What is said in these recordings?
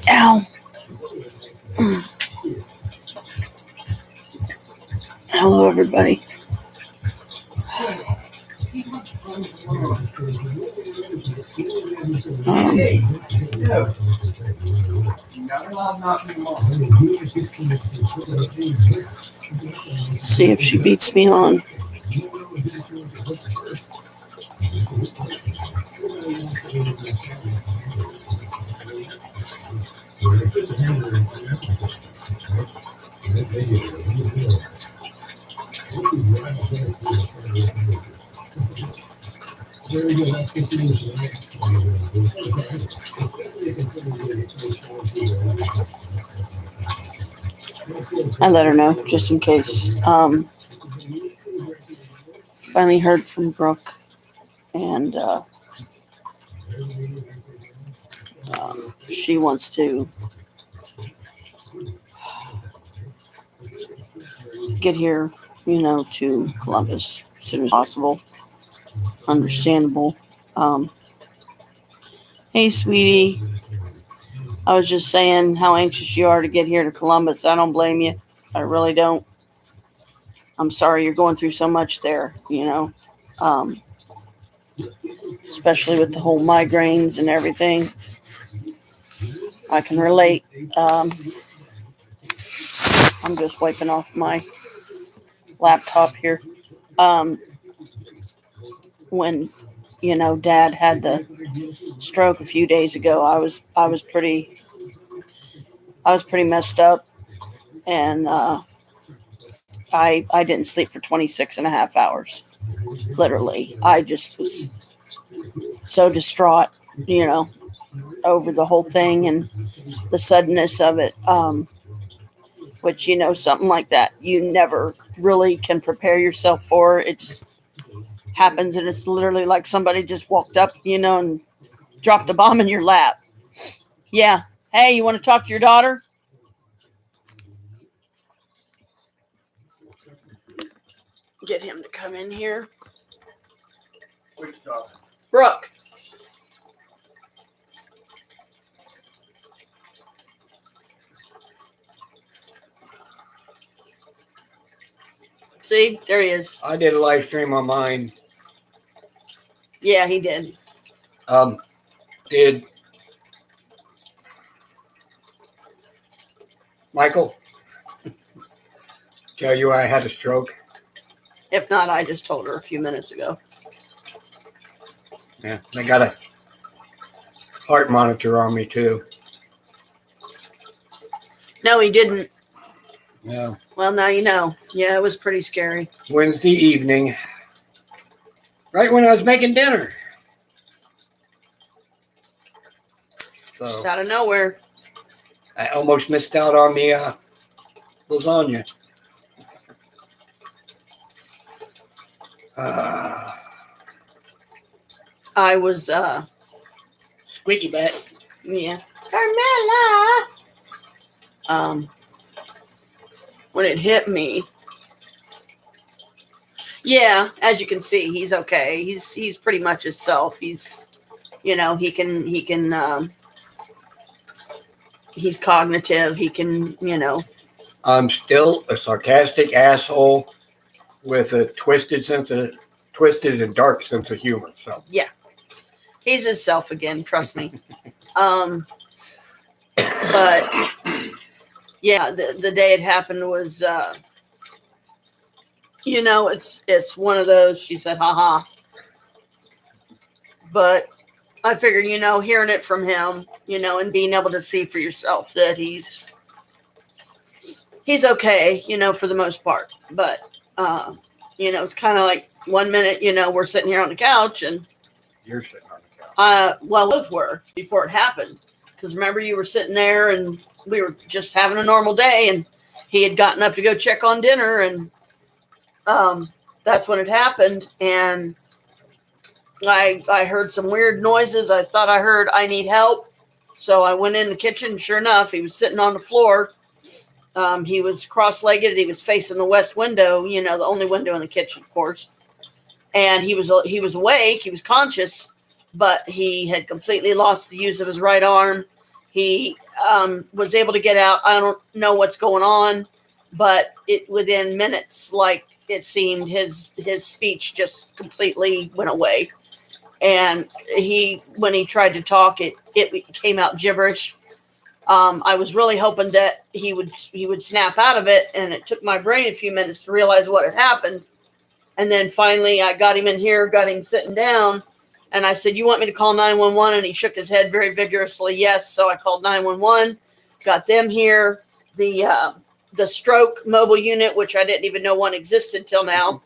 Ow. Hello, everybody. See if she beats me on. I let her know just in case. Finally heard from Brooke, and she wants to get here, to Columbus as soon as possible. Understandable. Hey, sweetie. I was just saying how anxious you are to get here to Columbus. I don't blame you. I really don't. I'm sorry you're going through so much there, especially with the whole migraines and everything. I can relate. I'm just wiping off my laptop here. When Dad had the stroke a few days ago, I was pretty messed up, and I didn't sleep for 26 and a half hours. Literally, I just was so distraught, over the whole thing and the suddenness of it. Which, something like that, you never really can prepare yourself for. It just happens, and it's literally like somebody just walked up, and dropped a bomb in your lap. Yeah. Hey, you want to talk to your daughter? Get him to come in here. Which daughter? Brooke. See, there he is. I did a live stream on mine. Yeah, he did. Did Michael tell you I had a stroke? If not, I just told her a few minutes ago. Yeah, I got a heart monitor on me too. No, he didn't. Yeah. Well, now you know. Yeah, it was pretty scary. Wednesday evening, right when I was making dinner. Just So out of nowhere. I almost missed out on the lasagna. I was, Squeaky bat. yeah. Carmela! When it hit me, yeah, as you can see, he's okay. He's pretty much himself. He's, he can, he's cognitive. He can, I'm still a sarcastic asshole with a twisted and dark sense of humor. So yeah, he's himself again. Trust me. But yeah, the day it happened was, it's one of those. She said, "Haha." But I figure, hearing it from him, and being able to see for yourself that he's okay, for the most part. But it's kind of like 1 minute, we're sitting here on the couch, and you're sitting on the couch. Well, both were before it happened. Because remember, you were sitting there, and we were just having a normal day, and he had gotten up to go check on dinner, and that's when it happened. And I heard some weird noises. I thought I heard, "I need help." So I went in the kitchen. Sure enough, he was sitting on the floor, He was cross-legged. He was facing the west window, you know, the only window in the kitchen, of course. And he was awake. He was conscious, but he had completely lost the use of his right arm. He was able to get out. I don't know what's going on, but within minutes, like it seemed, his speech just completely went away. And when he tried to talk, it came out gibberish. I was really hoping that he would snap out of it, and it took my brain a few minutes to realize what had happened. And then finally, I got him in here, got him sitting down, and I said, "You want me to call 911?" And he shook his head very vigorously, yes. So I called 911, got them here. The stroke mobile unit, which I didn't even know one existed till now,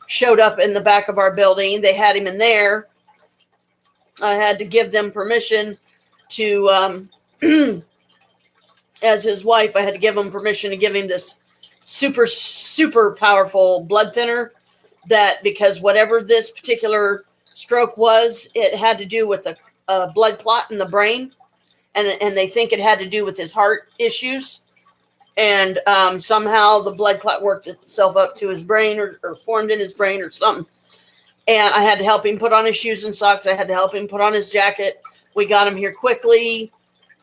showed up in the back of our building. They had him in there. I had to give them permission to, as his wife, I had to give him permission to give him this super, super powerful blood thinner, that because whatever this particular stroke was, it had to do with a blood clot in the brain. And they think it had to do with his heart issues. And somehow the blood clot worked itself up to his brain or formed in his brain or something. And I had to help him put on his shoes and socks. I had to help him put on his jacket. We got him here quickly.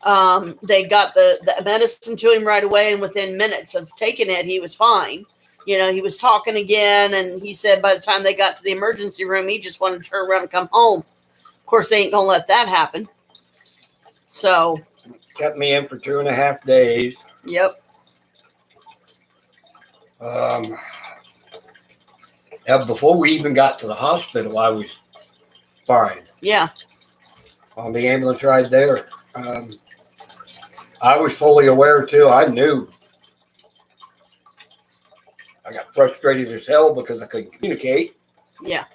They got the medicine to him right away. And within minutes of taking it, he was fine. You know, he was talking again. And he said by the time they got to the emergency room, he just wanted to turn around and come home. Of course, they ain't going to let that happen. So. Kept me in for 2.5 days. Yep. Before we even got to the hospital, I was fine. Yeah. On the ambulance ride there. I was fully aware too. I knew. I got frustrated as hell because I couldn't communicate. Yeah.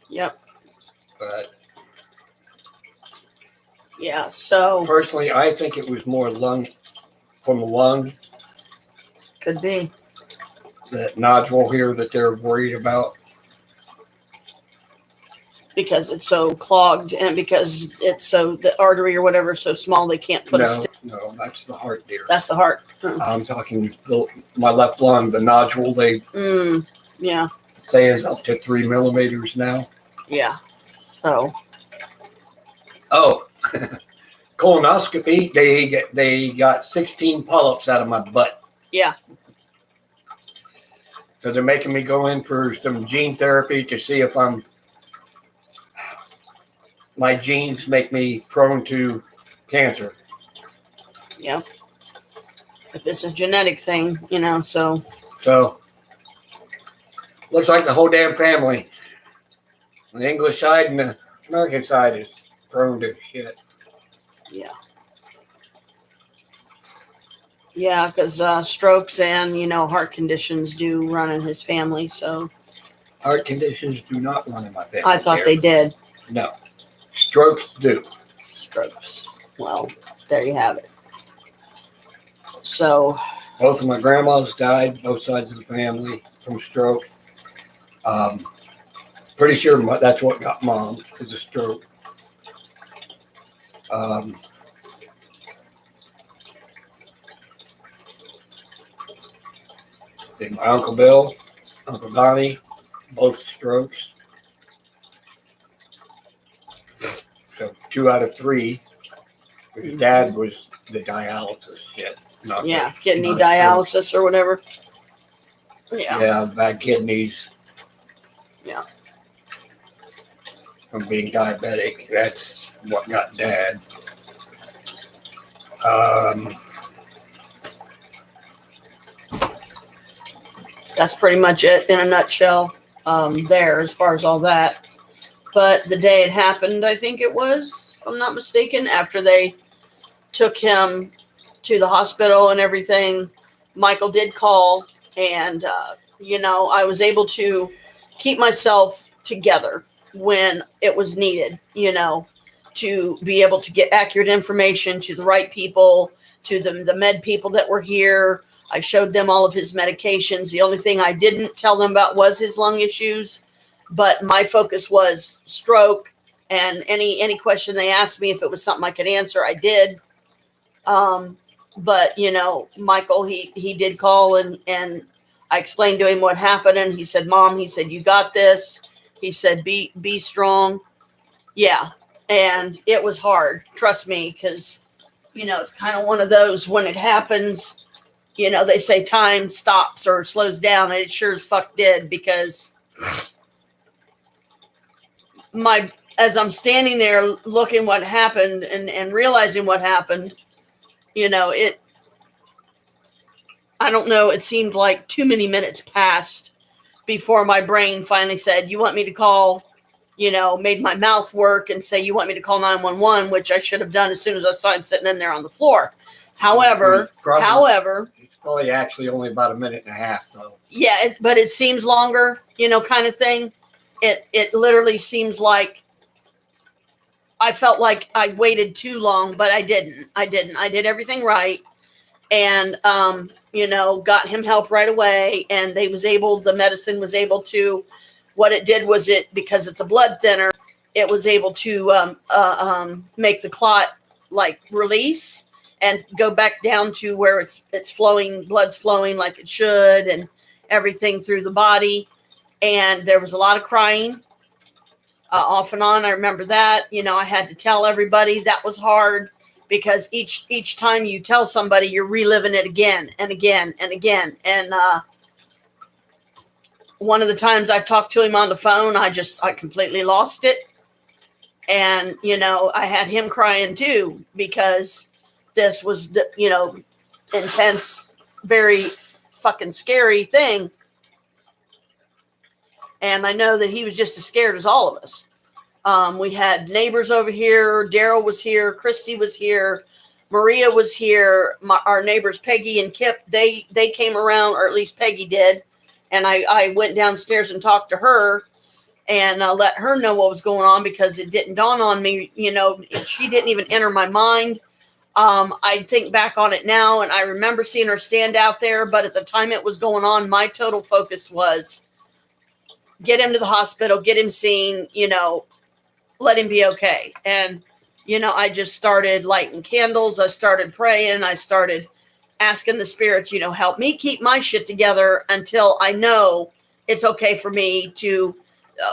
Yep. But yeah, so personally, I think it was more from the lung. Could be. That nodule here that they're worried about. Because it's so clogged and because it's so, the artery or whatever is so small they can't put No, that's the heart, dear. That's the heart. I'm talking my left lung, the nodule they yeah. say is up to 3 millimeters now. Yeah. So. Oh, colonoscopy. They got 16 polyps out of my butt. Yeah. So they're making me go in for some gene therapy to see if my genes make me prone to cancer. Yeah. If it's a genetic thing, you know, so. So looks like the whole damn family, the English side and the American side, is prone to shit. Yeah. Yeah, because strokes and, you know, heart conditions do run in his family, so. Heart conditions do not run in my family. I thought they did. No. Strokes do. Strokes. Well, there you have it. So. Both of my grandmas died, both sides of the family, from stroke. Pretty sure that's what got Mom, is a stroke. My Uncle Bill, Uncle Donnie, both strokes. So 2 out of 3. His dad was the dialysis shit. Kidney dialysis or whatever. Yeah. Yeah, bad kidneys. Yeah. From being diabetic. That's what got Dad. That's pretty much it in a nutshell there as far as all that. But the day it happened, I think it was, if I'm not mistaken, after they took him to the hospital and everything, Michael did call. And, you know, I was able to keep myself together when it was needed, you know, to be able to get accurate information to the right people, to the med people that were here. I showed them all of his medications. The only thing I didn't tell them about was his lung issues, but my focus was stroke, and any question they asked me, if it was something I could answer, I did. but Michael, he did call, and I explained to him what happened, and he said, Mom, he said, you got this. He said, be strong. Yeah. And it was hard, trust me, because it's kind of one of those, when it happens, they say time stops or slows down, and it sure as fuck did, because as I'm standing there looking what happened and realizing what happened, I don't know, it seemed like too many minutes passed before my brain finally said, you want me to call, made my mouth work and say, you want me to call 911, which I should have done as soon as I saw him sitting in there on the floor. However, it's probably actually only about a minute and a half, though. Yeah, but it seems longer, kind of thing. It literally seems like I felt like I waited too long, but I didn't. I did everything right, and got him help right away. And the medicine was able to. What it did was because it's a blood thinner, it was able to make the clot like release and go back down to where it's flowing, blood's flowing like it should, and everything through the body. And there was a lot of crying off and on. I remember that. I had to tell everybody. That was hard, because each time you tell somebody, you're reliving it again and again and again. And one of the times I've talked to him on the phone, I completely lost it. And, I had him crying too, because this was, intense, very fucking scary thing. And I know that he was just as scared as all of us. We had neighbors over here. Daryl was here. Christy was here. Maria was here. Our neighbors, Peggy and Kip, they came around, or at least Peggy did. And I went downstairs and talked to her and let her know what was going on, because it didn't dawn on me. She didn't even enter my mind. I think back on it now, and I remember seeing her stand out there. But at the time it was going on, my total focus was get him to the hospital, get him seen, let him be okay. And, I just started lighting candles. I started praying. I started asking the spirits, help me keep my shit together until I know it's okay for me to,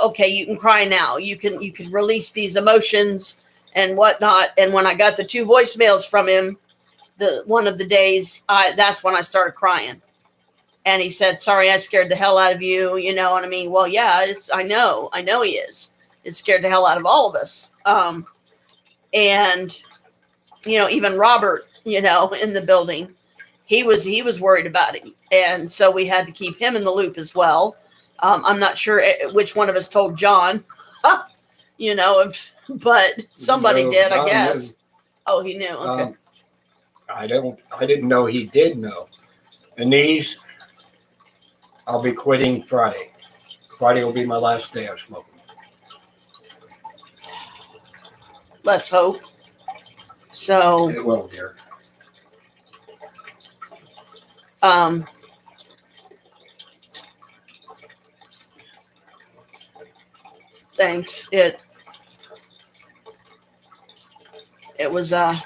okay, you can cry now. You can release these emotions and whatnot. And when I got the 2 voicemails from him, one of the days, that's when I started crying. And he said, sorry, I scared the hell out of you. You know what I mean? Well, yeah, I know he is. It scared the hell out of all of us. And, even Robert, in the building, he was worried about him. And so we had to keep him in the loop as well. I'm not sure which one of us told John, but somebody did, I guess. Oh, he knew. Okay. I didn't know he did know. Anise, I'll be quitting Friday. Friday will be my last day of smoking. Let's hope. So. It will, dear. Thanks. It was I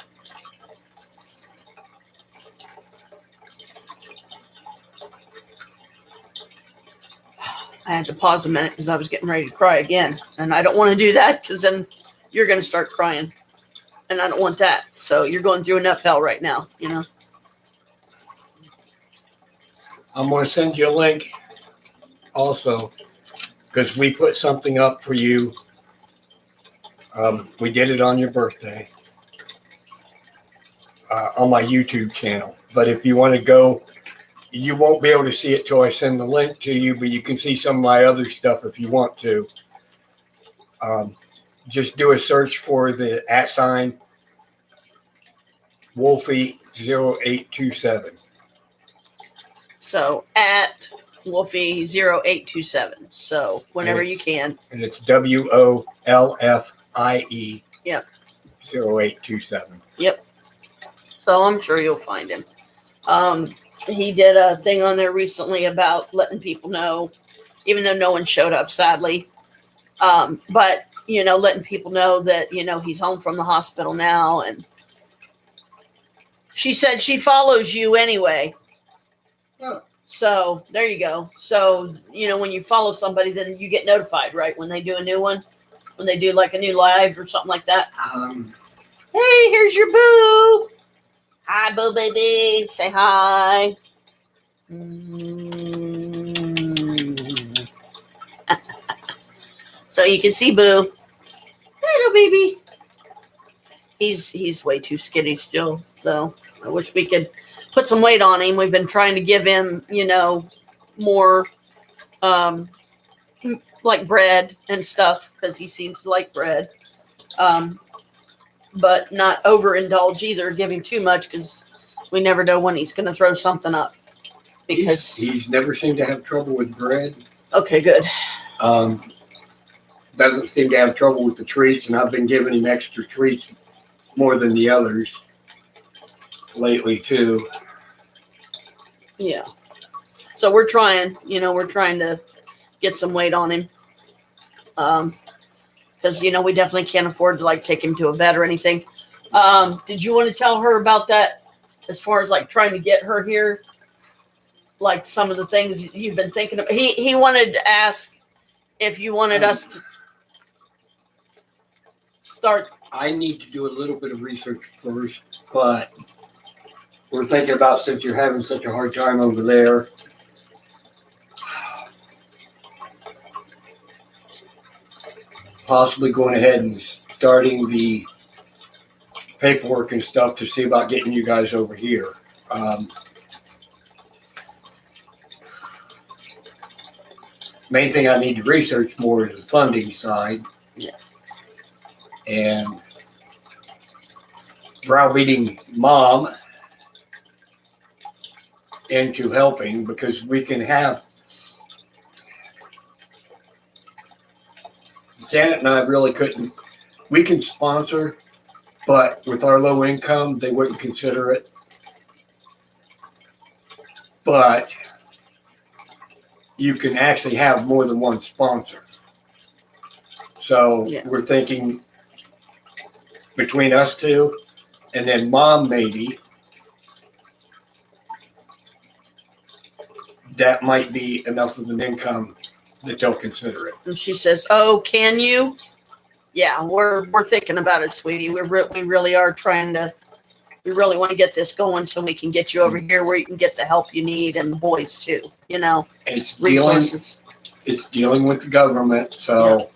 had to pause a minute because I was getting ready to cry again. And I don't want to do that, because then you're going to start crying. And I don't want that. So you're going through enough hell right now, I'm going to send you a link also, because we put something up for you. We did it on your birthday on my YouTube channel. But if you want to go, you won't be able to see it till I send the link to you, but you can see some of my other stuff if you want to. Just do a search for the @ Wolfie0827. So at Wolfie0827. So whenever you can. And it's WOLFIE. Yep. 0827. Yep. So I'm sure you'll find him. He did a thing on there recently about letting people know, even though no one showed up, sadly. But, letting people know that, he's home from the hospital now, and She said she follows you anyway. Oh. So there you go. So, when you follow somebody, then you get notified, right? When they do a new one, when they do like a new live or something like that. Hey, here's your boo. Hi, boo baby. Say hi. So you can see Boo. Hello, baby. He's way too skinny still, though. I wish we could put some weight on him. We've been trying to give him, more like bread and stuff because he seems to like bread. But not overindulge either. Give him too much because we never know when he's going to throw something up. Because he's never seemed to have trouble with bread. Okay, good. Doesn't seem to have trouble with the treats, and I've been giving him extra treats more than the others lately too. Yeah. So we're trying to get some weight on him. Because, we definitely can't afford to take him to a vet or anything. Did you want to tell her about that as far as trying to get her here? Like some of the things you've been thinking of. He wanted to ask if you wanted us to start. I need to do a little bit of research first, but we're thinking about, since you're having such a hard time over there, possibly going ahead and starting the paperwork and stuff to see about getting you guys over here. Main thing I need to research more is the funding side. Yeah. And browbeating Mom into helping, because we can have Janet and I really couldn't. We can sponsor, but with our low income, they wouldn't consider it. But you can actually have more than one sponsor. So We're thinking between us two, and then Mom maybe, that might be enough of an income that they'll consider it. And she says, "Oh, can you?" Yeah, we're thinking about it, sweetie. We really are trying to. We really want to get this going so we can get you over here where you can get the help you need, and the boys too. It's resources. Dealing with the government, so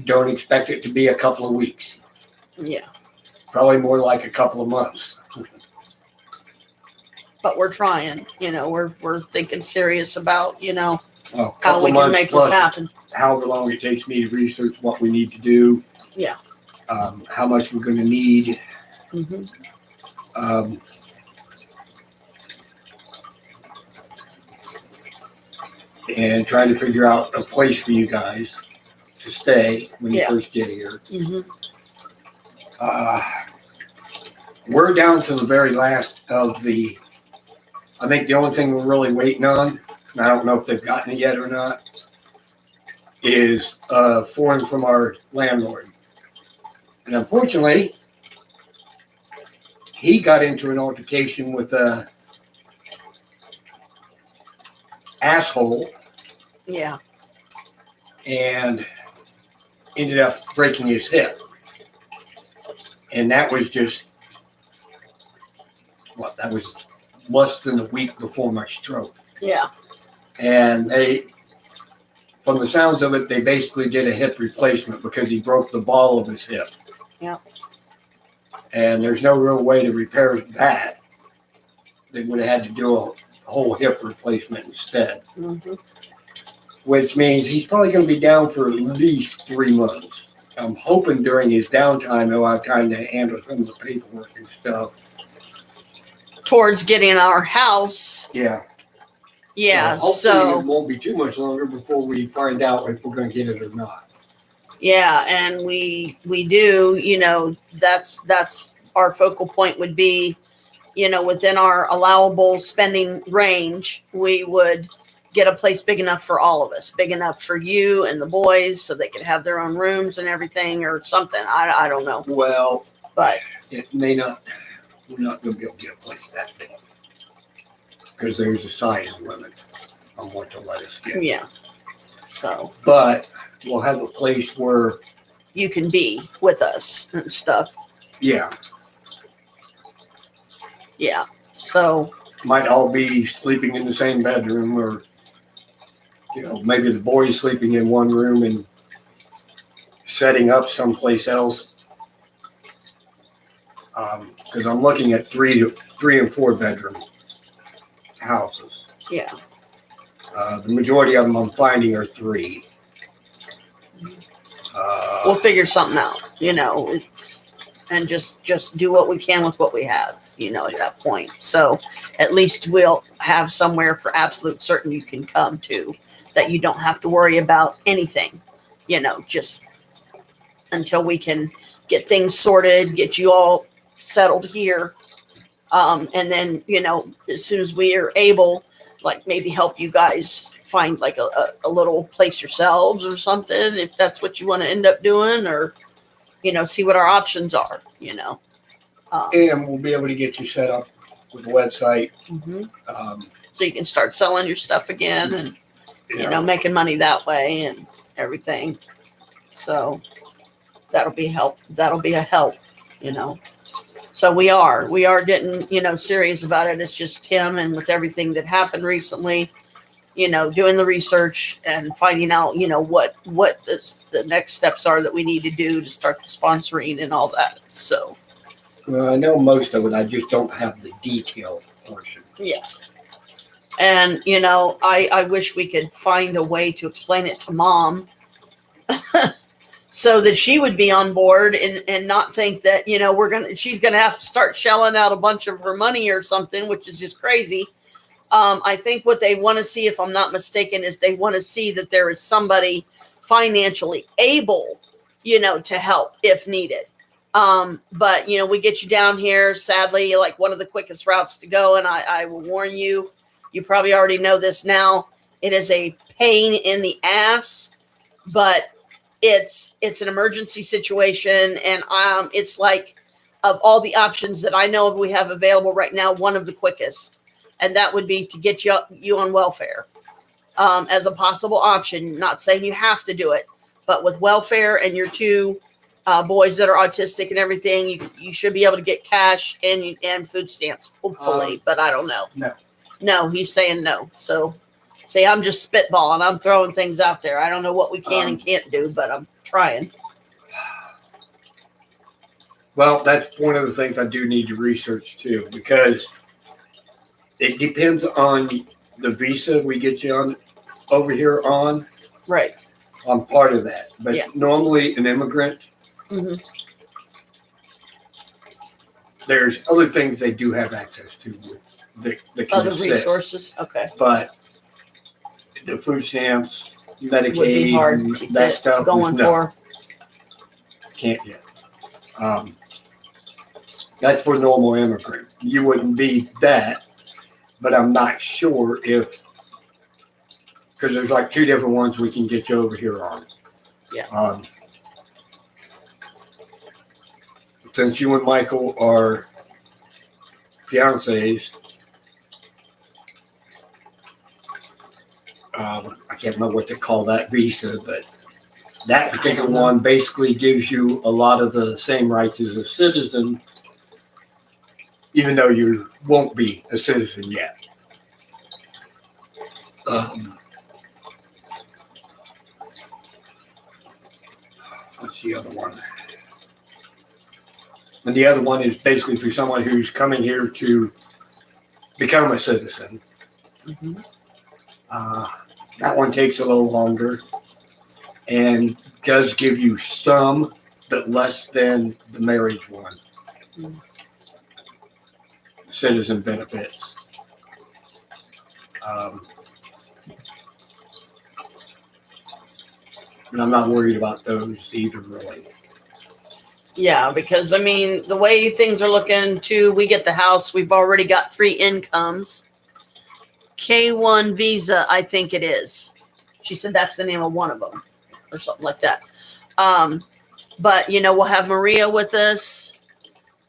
don't expect it to be a couple of weeks. Yeah. Probably more like a couple of months. But we're trying. We're thinking serious about how we can make this happen. However long it takes me to research what we need to do. Yeah. How much we're going to need. Mm-hmm. And trying to figure out a place for you guys to stay when you first get here. Mm-hmm. We're down to the very last of the. I think the only thing we're really waiting on, and I don't know if they've gotten it yet or not, is a form from our landlord. And unfortunately, he got into an altercation with a asshole. Yeah. And ended up breaking his hip. And that was just, that was less than a week before my stroke. Yeah. And from the sounds of it, they basically did a hip replacement because he broke the ball of his hip. Yeah. And there's no real way to repair that. They would have had to do a whole hip replacement instead. Mm-hmm. Which means he's probably going to be down for at least 3 months. I'm hoping during his downtime he'll have time to handle some of the paperwork and stuff. Towards getting our house. Yeah. Yeah. Hopefully it won't be too much longer before we find out if we're going to get it or not. Yeah, and we do. That's our focal point would be, within our allowable spending range, we would get a place big enough for all of us, big enough for you and the boys so they could have their own rooms and everything or something. I don't know. Well, but it may not. we're not going to be able to get a place that big because there's a size limit on what to let us get. Yeah. So But we'll have a place where, you can be with us and stuff. yeah, Yeah. So might all be sleeping in the same bedroom, or maybe the boys sleeping in one room and setting up someplace else. Because I'm looking at 3 and 4 bedroom houses. yeah. The majority of them I'm finding are 3. We'll figure something out, and just do what we can with what we have, at that point. So at least we'll have somewhere for absolute certain you can come to, that you don't have to worry about anything, just until we can get things sorted, get you all settled here. And then, as soon as we are able, like maybe help you guys find like a little place yourselves or something, if that's what you want to end up doing, or, see what our options are, And we'll be able to get you set up with a website. So you can start selling your stuff again and, making money that way and everything. So that'll be help. That'll be a help, So we are getting, serious about it. It's just him, and with everything that happened recently, doing the research and finding out, what the next steps are that we need to do to start the sponsoring and all that. So, well, I know most of it. I just don't have the detail portion. yeah. And, I wish we could find a way to explain it to Mom so that she would be on board and not think that, she's going to have to start shelling out a bunch of her money or something, which is just crazy. I think what they want to see, if I'm not mistaken, is they want to see that there is somebody financially able, to help if needed. But, we get you down here, sadly, like one of the quickest routes to go. And I will warn you, you probably already know this now. It is a pain in the ass, but it's an emergency situation. And it's like, of all the options that I know of we have available right now, one of the quickest. And that would be to get you on welfare as a possible option. Not saying you have to do it, but with welfare and your 2 boys that are autistic and everything, you should be able to get cash and food stamps, hopefully. But I don't know. No, he's saying no. So, see, I'm just spitballing. I'm throwing things out there. I don't know what we can and can't do, but I'm trying. Well, that's one of the things I do need to research too, because it depends on the visa we get you on over here on. Right. I'm part of that. But normally an immigrant, there's other things they do have access to with the other resources. Okay. But the food stamps, Medicaid, would be hard to that get stuff, going for. Can't yet. That's for normal immigrant. You wouldn't be that, but I'm not sure if, because there's like 2 different ones we can get you over here on. Yeah. Since you and Michael are fiancés, I can't remember what they call that visa, but that particular one basically gives you a lot of the same rights as a citizen, even though you won't be a citizen yet. What's the other one? And the other one is basically for someone who's coming here to become a citizen. That one takes a little longer and does give you some, but less than the marriage one. Citizen benefits. And I'm not worried about those either, really. Yeah, because I mean, the way things are looking too, we get the house, we've already got 3 incomes. K1 visa, I think it is. She said that's the name of one of them or something like that. But, we'll have Maria with us.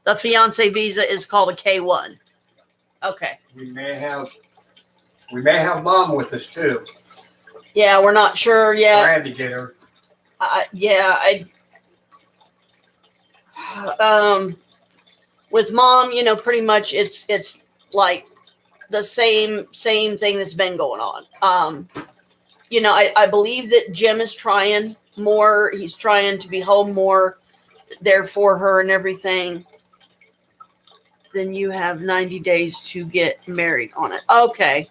The fiance visa is called a K1. Okay. We may have mom with us too. Yeah, we're not sure yet. Trying to get her. With mom, pretty much it's like the same thing that's been going on. I believe that Jim is trying more. He's trying to be home more there for her and everything. Then you have 90 days to get married on it. Okay.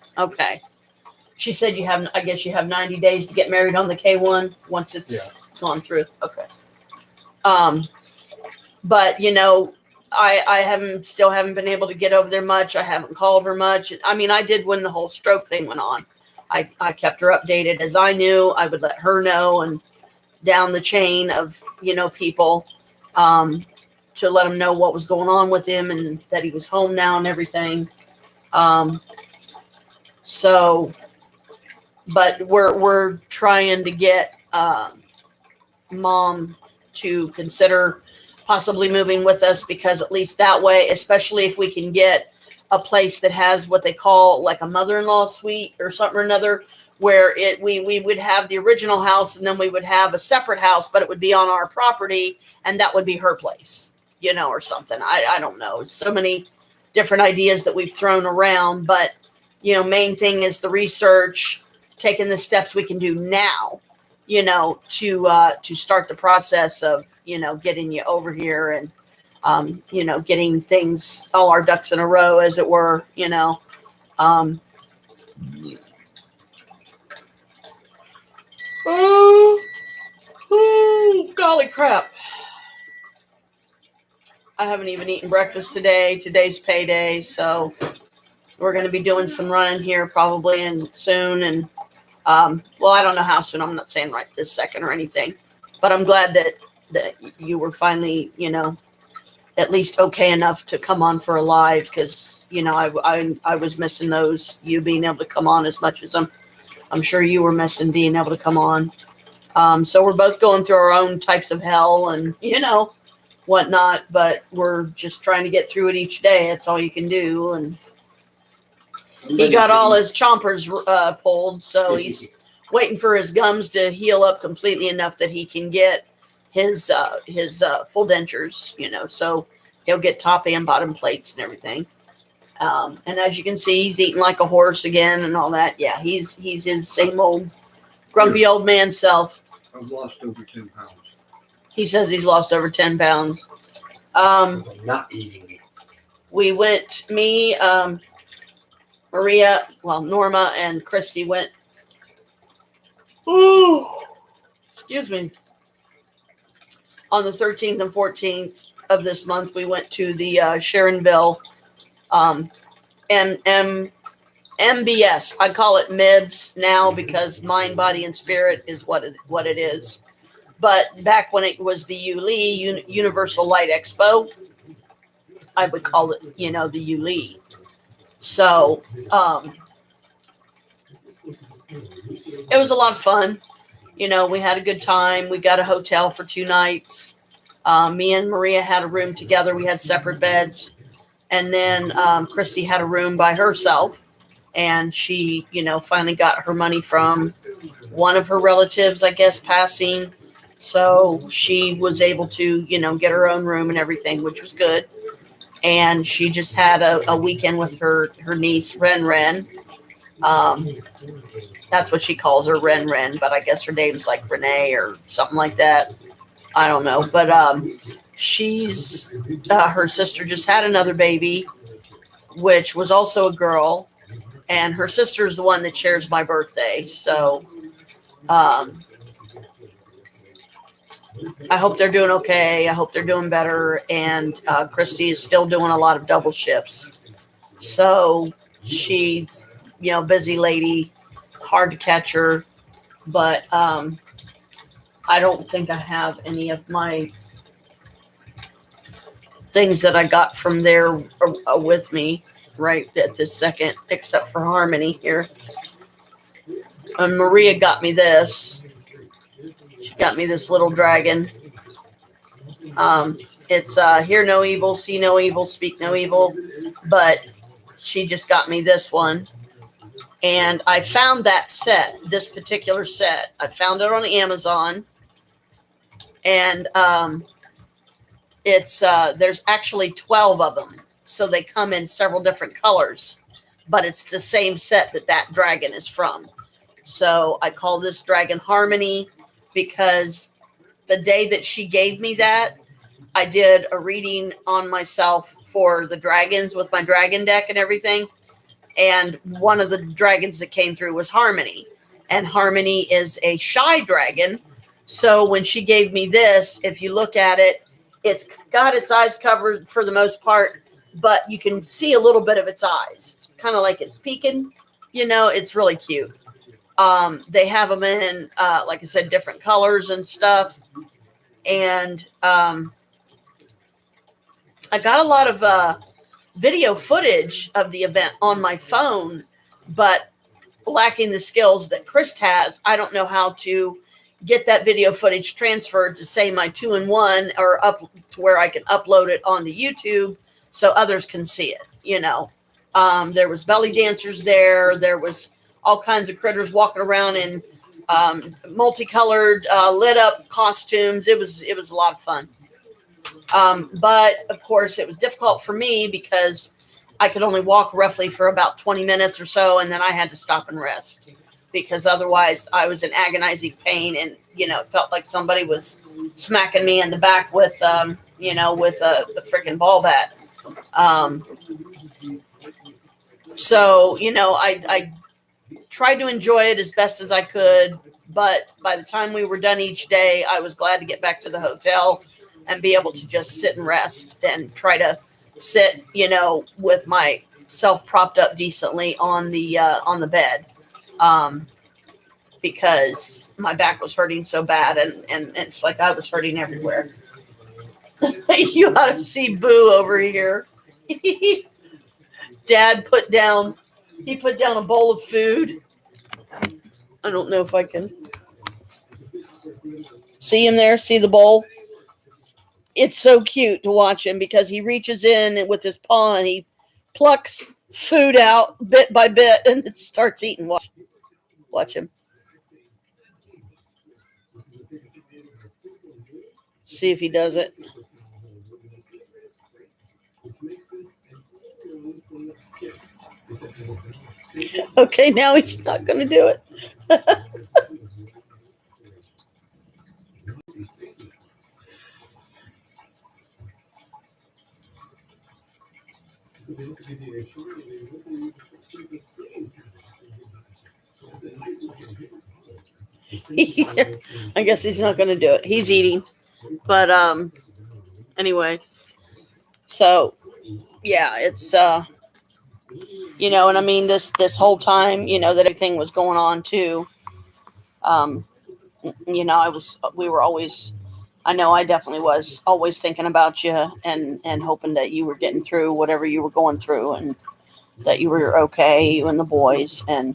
She said I guess you have 90 days to get married on the K1 once it's gone through. Okay. But I still haven't been able to get over there much. I haven't called her much. I mean, I did when the whole stroke thing went on. I kept her updated as I knew. I would let her know, and down the chain of, people, to let him know what was going on with him and that he was home now and everything. But we're trying to get mom to consider possibly moving with us, because at least that way, especially if we can get a place that has what they call like a mother-in-law suite or something or another, where we would have the original house and then we would have a separate house, but it would be on our property and that would be her place, or something. I don't know. So many different ideas that we've thrown around, but main thing is the research, taking the steps we can do now, to start the process of, getting you over here and, getting things, all our ducks in a row, as it were, Oh, golly crap. I haven't even eaten breakfast today. Today's payday, so we're going to be doing some running here probably and soon. And, well, I don't know how soon. I'm not saying right this second or anything, but I'm glad that you were finally, at least okay enough to come on for a live, because, I was missing you being able to come on as much as I'm sure you were missing being able to come on. So we're both going through our own types of hell and, whatnot, but we're just trying to get through it each day. That's all you can do. And he got all his chompers pulled, so he's waiting for his gums to heal up completely enough that he can get his full dentures, so he'll get top and bottom plates and everything. And as you can see, he's eating like a horse again and all that. Yeah, he's his same old grumpy old man self. I've lost over 10 pounds. He says he's lost over 10 pounds. Not eating it. We went, me, Maria, Norma and Christy went. Excuse me. On the 13th and 14th of this month, we went to the Sharonville MBS. I call it MIBS now because Mind, Body, and Spirit is what it is. But back when it was the ULE, Universal Light Expo, I would call it, the ULE. So it was a lot of fun. We had a good time. We got a hotel for 2 nights. Me and Maria had a room together. We had separate beds. And then Christy had a room by herself. And she, finally got her money from one of her relatives, I guess, passing. So she was able to, get her own room and everything, which was good. And she just had a weekend with her niece, Ren. That's what she calls her, Ren. But I guess her name's like Renee or something like that. I don't know. But she's her sister just had another baby, which was also a girl. And her sister's the one that shares my birthday. So I hope they're doing okay. I hope they're doing better. And Christy is still doing a lot of double shifts. So she's, busy lady, hard to catch her. But I don't think I have any of my things that I got from there with me right at this second, except for Harmony here. And Maria got me this. She got me this little dragon. It's hear no evil, see no evil, speak no evil. But she just got me this one. And I found that set, this particular set. I found it on Amazon. And it's there's actually 12 of them. So they come in several different colors. But it's the same set that dragon is from. So I call this dragon Harmony because the day that she gave me that, I did a reading on myself for the dragons with my dragon deck and everything. And one of the dragons that came through was Harmony. And Harmony is a shy dragon. So when she gave me this, if you look at it, it's got its eyes covered for the most part, but you can see a little bit of its eyes, kind of like it's peeking. It's really cute. They have them in, like I said, different colors and stuff. And I got a lot of video footage of the event on my phone, but lacking the skills that Chris has, I don't know how to get that video footage transferred to, say, my 2-in-1 or up to where I can upload it onto YouTube so others can see it. There was belly dancers there. There was all kinds of critters walking around in multicolored, lit up costumes. It was a lot of fun. But of course it was difficult for me because I could only walk roughly for about 20 minutes or so. And then I had to stop and rest because otherwise I was in agonizing pain. And, it felt like somebody was smacking me in the back with, with a freaking ball bat. So, I tried to enjoy it as best as I could, but by the time we were done each day, I was glad to get back to the hotel and be able to just sit and rest and try to sit, with myself propped up decently on the bed, because my back was hurting so bad, and it's like I was hurting everywhere. You ought to see Boo over here. Dad put down a bowl of food. I don't know if I can see him there. See the bowl? It's so cute to watch him because he reaches in with his paw and he plucks food out bit by bit and it starts eating. Watch him. See if he does it. Okay, now he's not going to do it. I guess he's not going to do it. He's eating. But anyway. So, yeah, it's and I mean this whole time, that everything was going on too. We were always, I know I definitely was always thinking about you and hoping that you were getting through whatever you were going through and that you were okay, you and the boys. And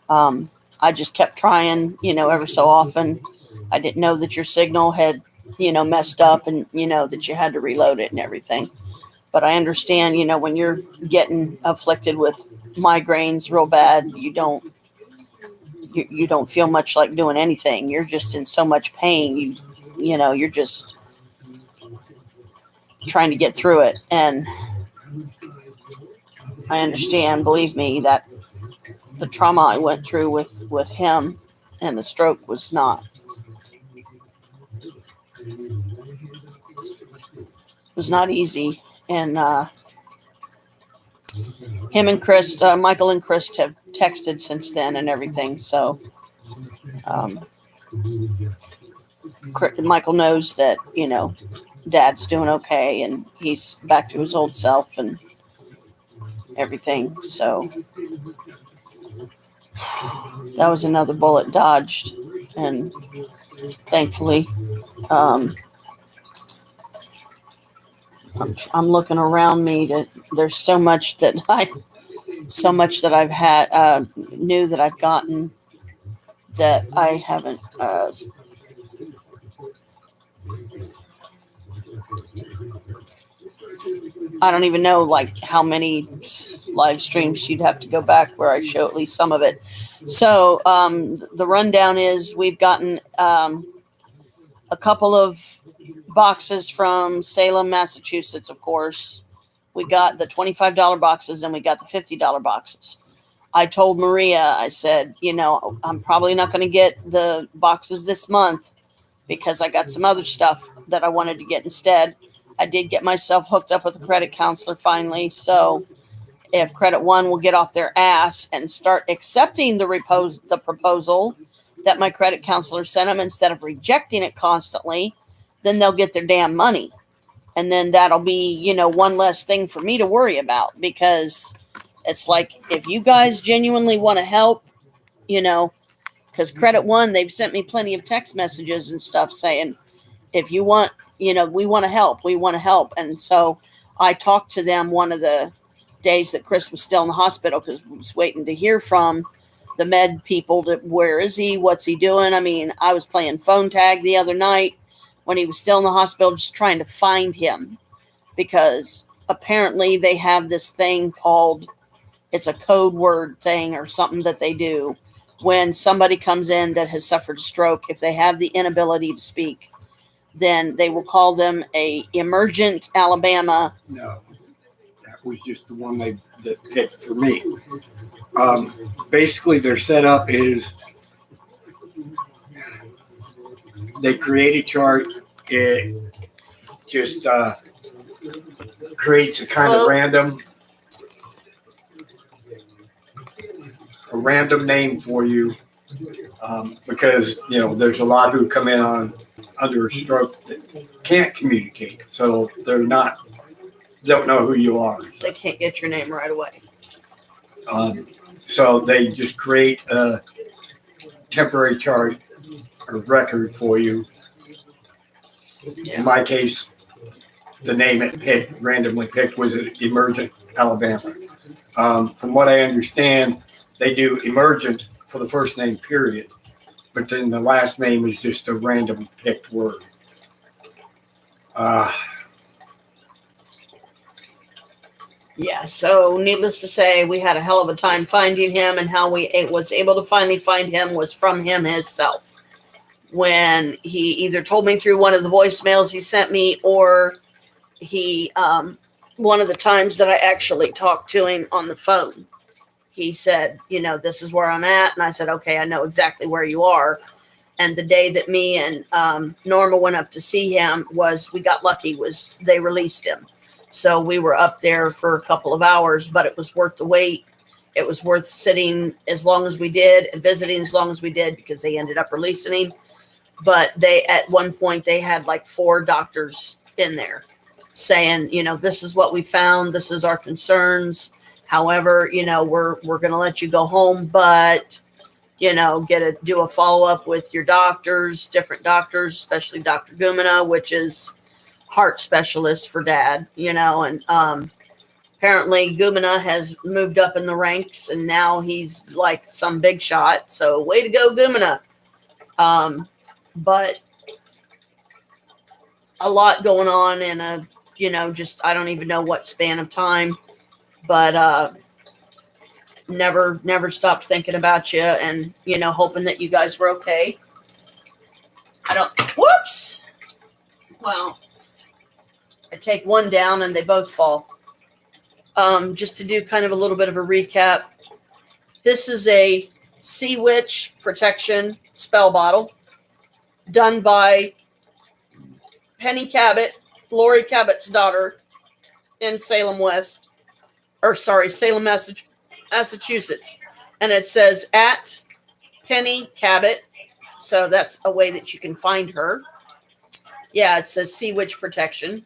I just kept trying, ever so often. I didn't know that your signal had, messed up and, that you had to reload it and everything. But I understand, when you're getting afflicted with migraines real bad, you don't feel much like doing anything. You're just in so much pain. You're just trying to get through it. And I understand, believe me, that the trauma I went through with him and the stroke was not easy. And him and Chris, Michael and Chris have texted since then and everything. So Michael knows that, Dad's doing okay and he's back to his old self and everything. So that was another bullet dodged. And thankfully, I'm looking around me there's so much that I've had, new that I've gotten that I haven't, I don't even know like how many live streams you'd have to go back where I show at least some of it. So the rundown is we've gotten a couple of boxes from Salem, Massachusetts, of course. We got the $25 boxes and we got the $50 boxes. I told Maria, I said, I'm probably not going to get the boxes this month because I got some other stuff that I wanted to get instead. I did get myself hooked up with a credit counselor finally. So if Credit One will get off their ass and start accepting the proposal that my credit counselor sent them instead of rejecting it constantly, then they'll get their damn money. And then that'll be, one less thing for me to worry about, because it's like, if you guys genuinely want to help, because Credit One, they've sent me plenty of text messages and stuff saying, if you want, we want to help. We want to help. And so I talked to them one of the days that Chris was still in the hospital, because I was waiting to hear from the med people. Where is he? What's he doing? I mean, I was playing phone tag the other night when he was still in the hospital, just trying to find him, because apparently they have this thing called, it's a code word thing or something that they do when somebody comes in that has suffered a stroke. If they have the inability to speak, then they will call them a emergent Alabama. No, that was just the one that picked for me. Basically, their setup is they create a chart. It just creates a kind of random name for you, because there's a lot who come in under a stroke that can't communicate, so don't know who you are. They can't get your name right away. So they just create a temporary chart or record for you. Yeah. In my case, the name it randomly picked was Emergent Alabama. From what I understand, they do emergent for the first name period, but then the last name is just a random picked word. Yeah, so needless to say, we had a hell of a time finding him, and how we was able to finally find him was from him himself. When he either told me through one of the voicemails he sent me, or he, one of the times that I actually talked to him on the phone, he said, this is where I'm at. And I said, okay, I know exactly where you are. And the day that me and Norma went up to see him we got lucky, they released him. So we were up there for a couple of hours, but it was worth the wait. It was worth sitting as long as we did and visiting as long as we did, because they ended up releasing him. But at one point, they had like 4 doctors in there saying, this is what we found. This is our concerns. However, we're going to let you go home, but, do a follow-up with your doctors, different doctors, especially Dr. Gumina, which is heart specialist for Dad, and apparently Gumina has moved up in the ranks, and now he's like some big shot. So way to go, Gumina. But a lot going on in I don't even know what span of time, but never stopped thinking about you, and hoping that you guys were okay. Whoops. Well, I take one down and they both fall. Just to do kind of a little bit of a recap, this is a Sea Witch protection spell bottle done by Penny Cabot, Lori Cabot's daughter, in Salem, Massachusetts. And it says at Penny Cabot. So that's a way that you can find her. Yeah, it says Sea Witch protection.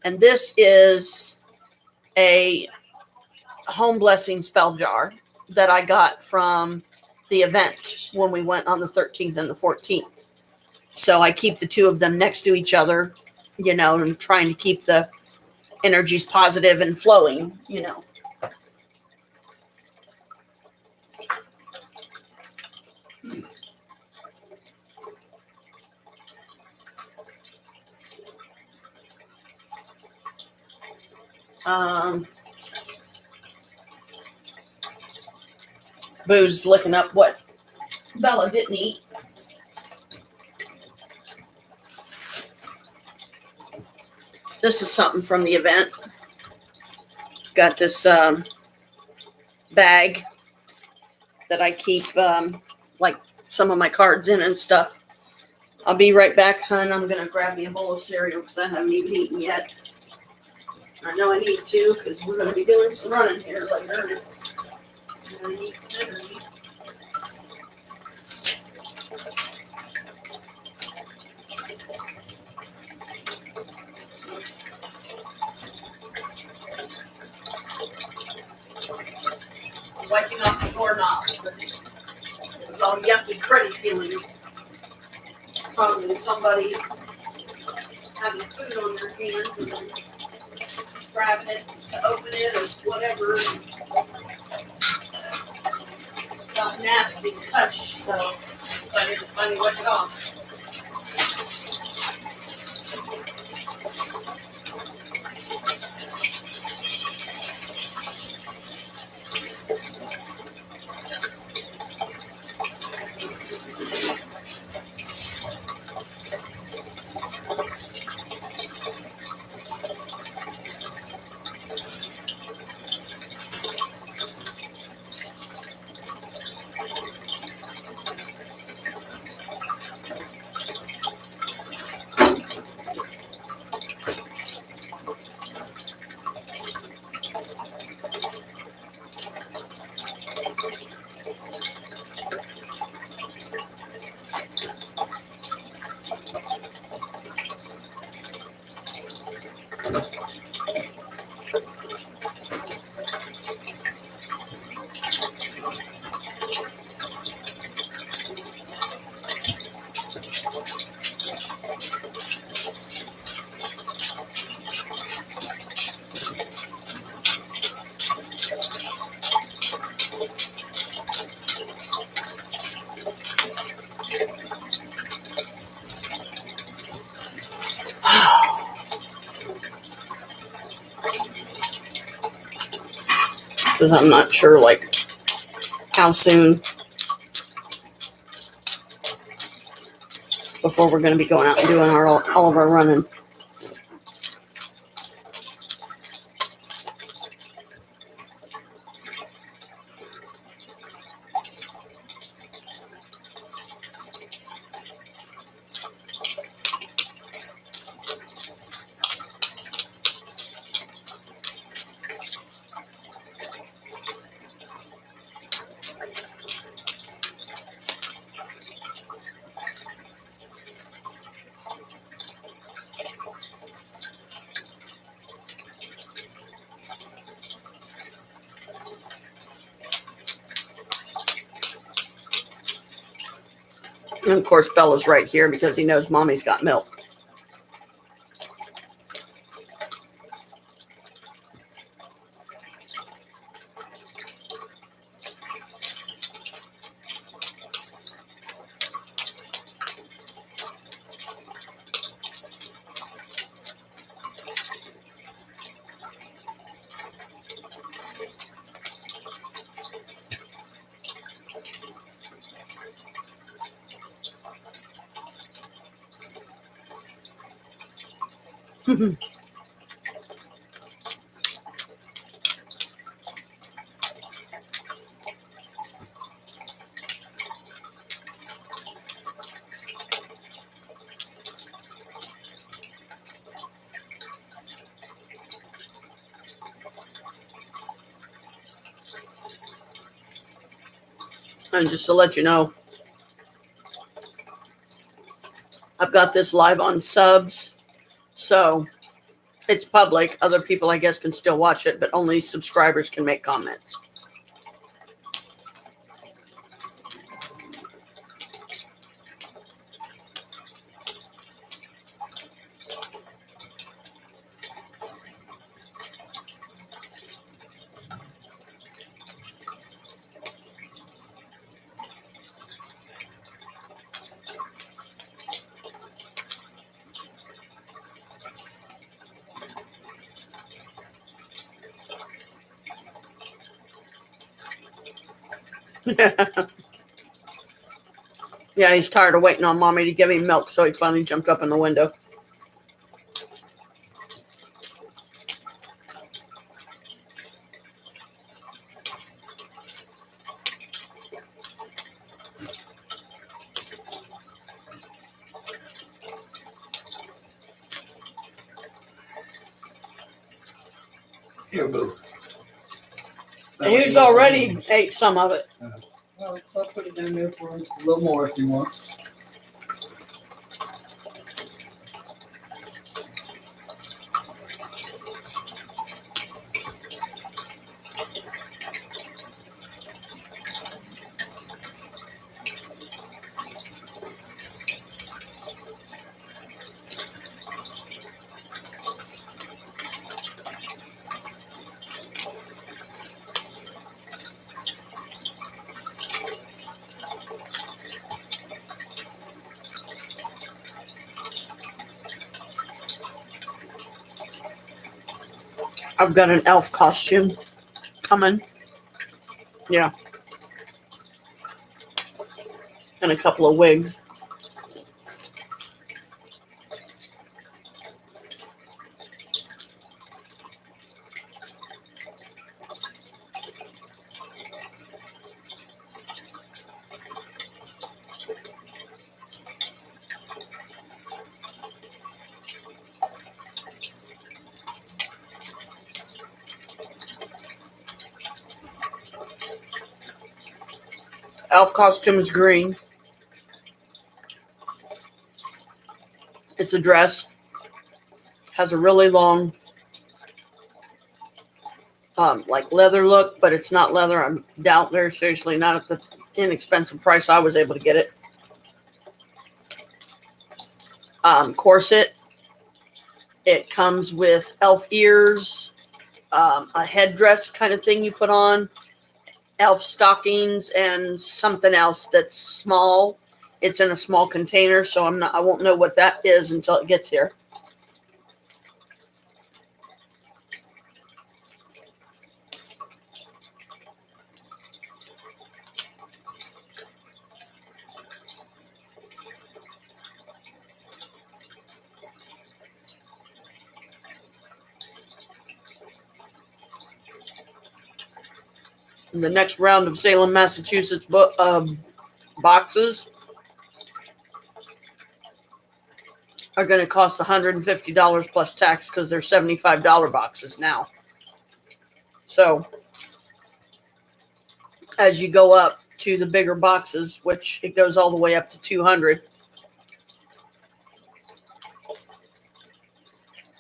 And this is a home blessing spell jar that I got from the event when we went on the 13th and the 14th. So I keep the two of them next to each other, and trying to keep the energies positive and flowing, Boo's looking up what Bella didn't eat. This is something from the event. Got this bag that I keep like some of my cards in and stuff. I'll be right back, hun. I'm going to grab me a bowl of cereal because I haven't even eaten yet. I know I need to because we're going to be doing some running here later. I need some energy. Wiping off the doorknob. It was all yucky, cruddy feeling. Probably somebody having food on their hands and then grabbing it to open it or whatever. Got nasty to touch, so I decided to finally wipe it off. Because I'm not sure, like, how soon before we're going to be going out and doing all of our running. And of course, Bella's right here because he knows Mommy's got milk. And just to let you know, I've got this live on subs, so it's public. Other people, I guess, can still watch it, but only subscribers can make comments. Yeah, he's tired of waiting on mommy to give him milk, so he finally jumped up in the window. Here, boo. He's already ate some of it. Well, I'll put it in there for a little more if you want. I've got an elf costume coming. Yeah. And a couple of wigs. Elf costume is green. It's a dress. Has a really long, like leather look, but it's not leather. I doubt very seriously, not at the inexpensive price I was able to get it. Corset. It comes with elf ears, a headdress kind of thing you put on, elf stockings, and something else that's small. It's in a small container, so I won't know what that is until it gets here. The next round of Salem, Massachusetts boxes are going to cost $150 plus tax because they're $75 boxes now. So as you go up to the bigger boxes, which it goes all the way up to $200,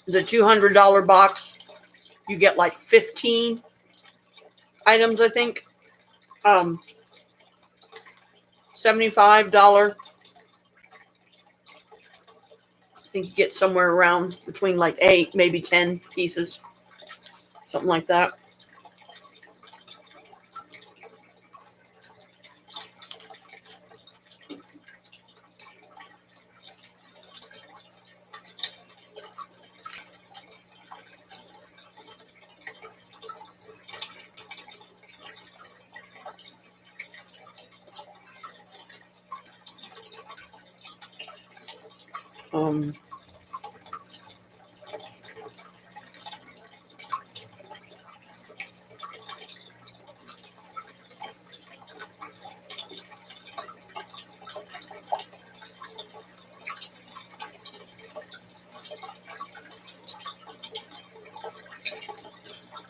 the $200 box, you get like 15 items, I think. $75. I think you get somewhere around between like 8, maybe 10 pieces. Something like that.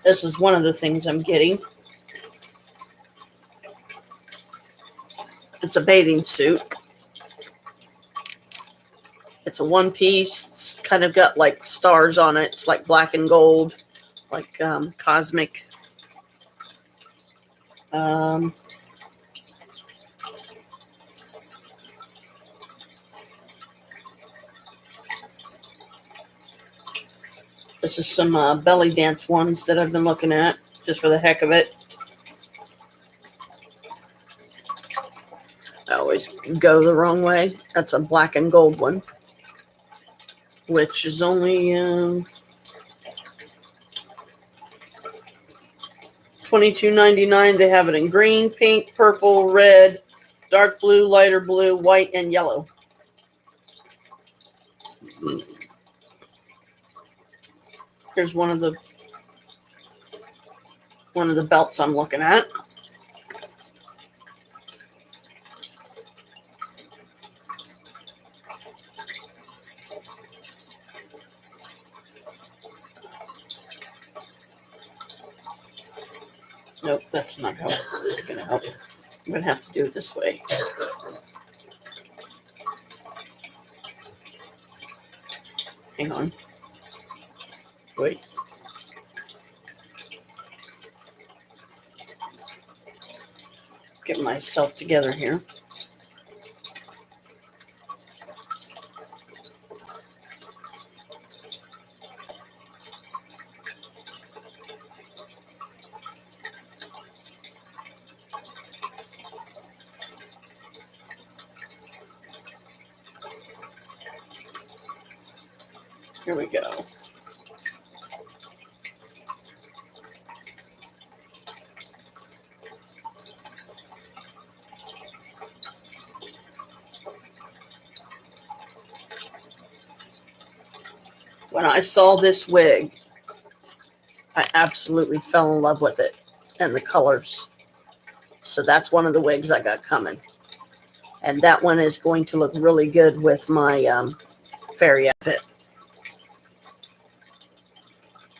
This is one of the things I'm getting. It's a bathing suit. It's a one piece. It's kind of got like stars on it. It's like black and gold, like cosmic. This is some belly dance ones that I've been looking at just for the heck of it. I always go the wrong way. That's a black and gold one, which is only $22.99. They have it in green, pink, purple, red, dark blue, lighter blue, white, and yellow. Here's one of the belts I'm looking at. Nope, that's not going to help. I'm going to have to do it this way. Hang on. Wait. Get myself together here. Here we go. When I saw this wig, I absolutely fell in love with it and the colors. So that's one of the wigs I got coming. And that one is going to look really good with my fairy outfit.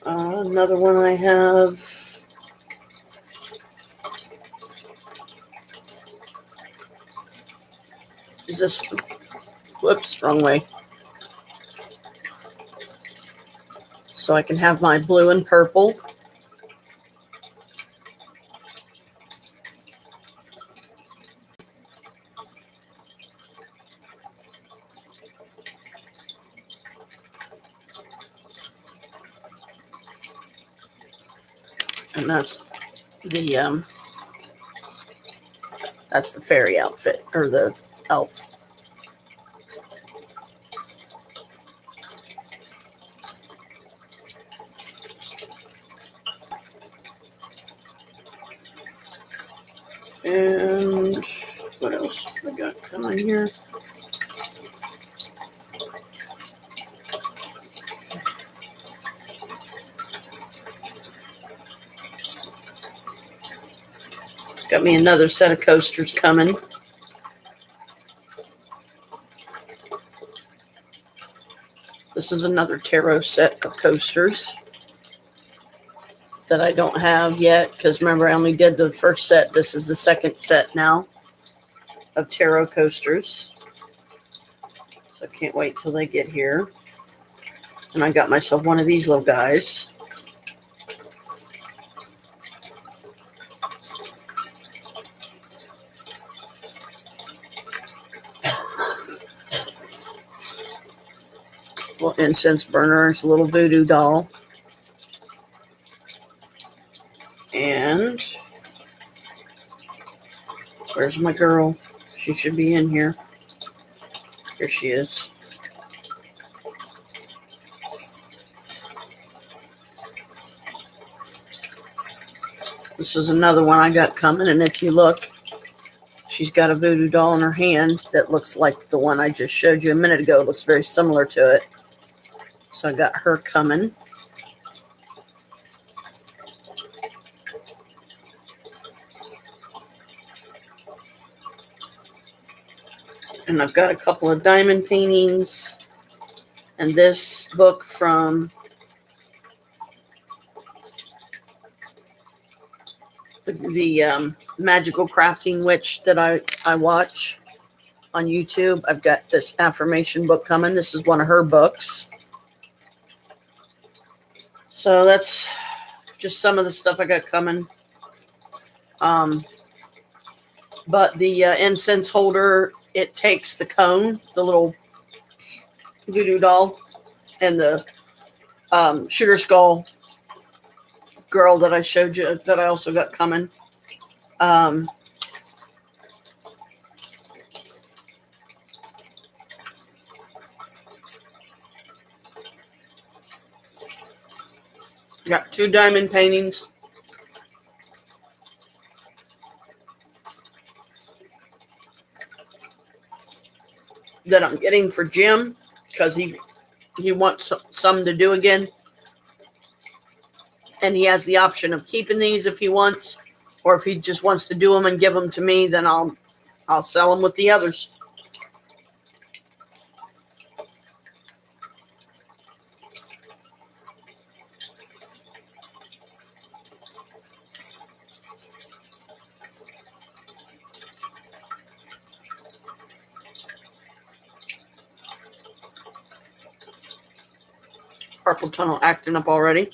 Another one I have. Is this one? Whoops, wrong way. So I can have my blue and purple. And that's the fairy outfit, or the elf. And what else have I got coming here? Got me another set of coasters coming. This is another tarot set of coasters that I don't have yet, because remember I only did the first set. This is the second set now of tarot coasters. So I can't wait till they get here. And I got myself one of these little guys. Little incense burner. It's a little voodoo doll. And where's my girl? She should be in here. Here she is. This is another one I got coming, and if you look, she's got a voodoo doll in her hand that looks like the one I just showed you a minute ago. It looks very similar to it. So I got her coming. And I've got a couple of diamond paintings. And this book from the Magical Crafting Witch that I watch on YouTube. I've got this affirmation book coming. This is one of her books. So that's just some of the stuff I got coming. But the incense holder, it takes the cone, the little voodoo doll, and the sugar skull girl that I showed you that I also got coming. Got 2 diamond paintings. that I'm getting for Jim because he wants some to do again. And he has the option of keeping these if he wants, or if he just wants to do them and give them to me, then I'll sell them with the others. Purple tunnel acting up already.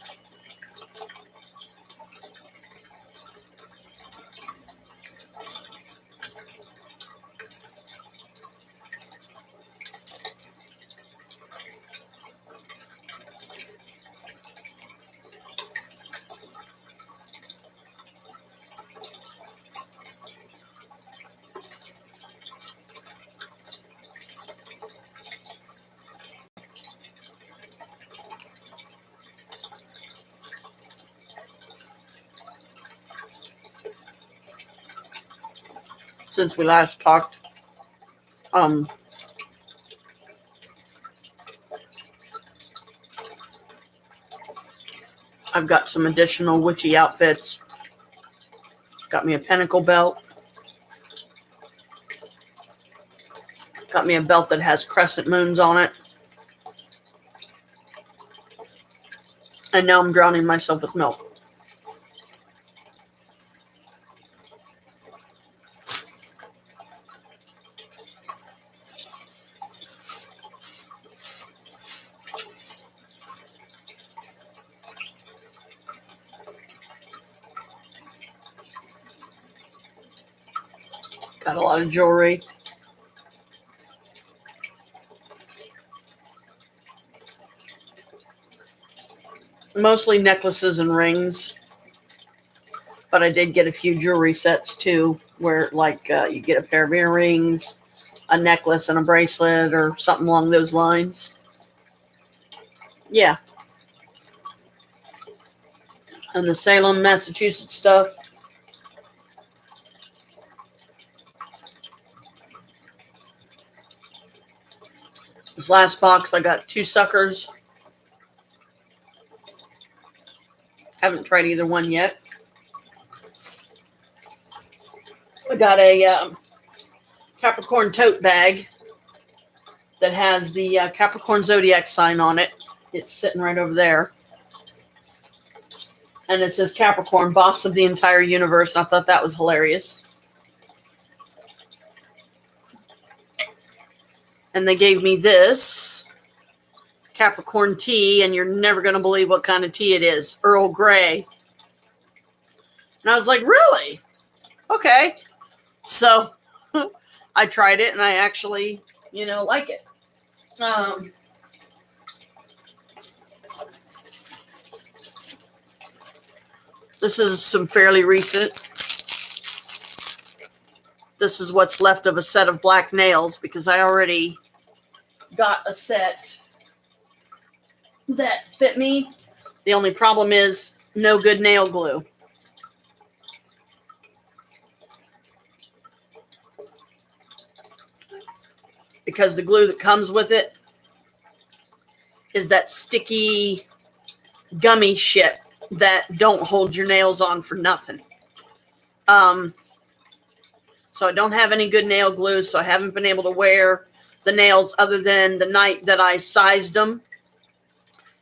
Since we last talked, I've got some additional witchy outfits. Got me a pentacle belt. Got me a belt that has crescent moons on it. And now I'm drowning myself with milk. Got a lot of jewelry. Mostly necklaces and rings. But I did get a few jewelry sets too, where like you get a pair of earrings, a necklace, and a bracelet or something along those lines. Yeah. And the Salem, Massachusetts stuff. This last box, I got 2 suckers. Haven't tried either one yet. I got a Capricorn tote bag that has the Capricorn Zodiac sign on it. It's sitting right over there. And it says Capricorn, boss of the entire universe. I thought that was hilarious. And they gave me this Capricorn tea, and you're never going to believe what kind of tea it is. Earl Grey. And I was like, really? Okay. So I tried it, and I actually, like it. This is some fairly recent. This is what's left of a set of black nails because I already got a set that fit me. The only problem is no good nail glue. Because the glue that comes with it is that sticky, gummy shit that don't hold your nails on for nothing. So I don't have any good nail glue, so I haven't been able to wear the nails other than the night that I sized them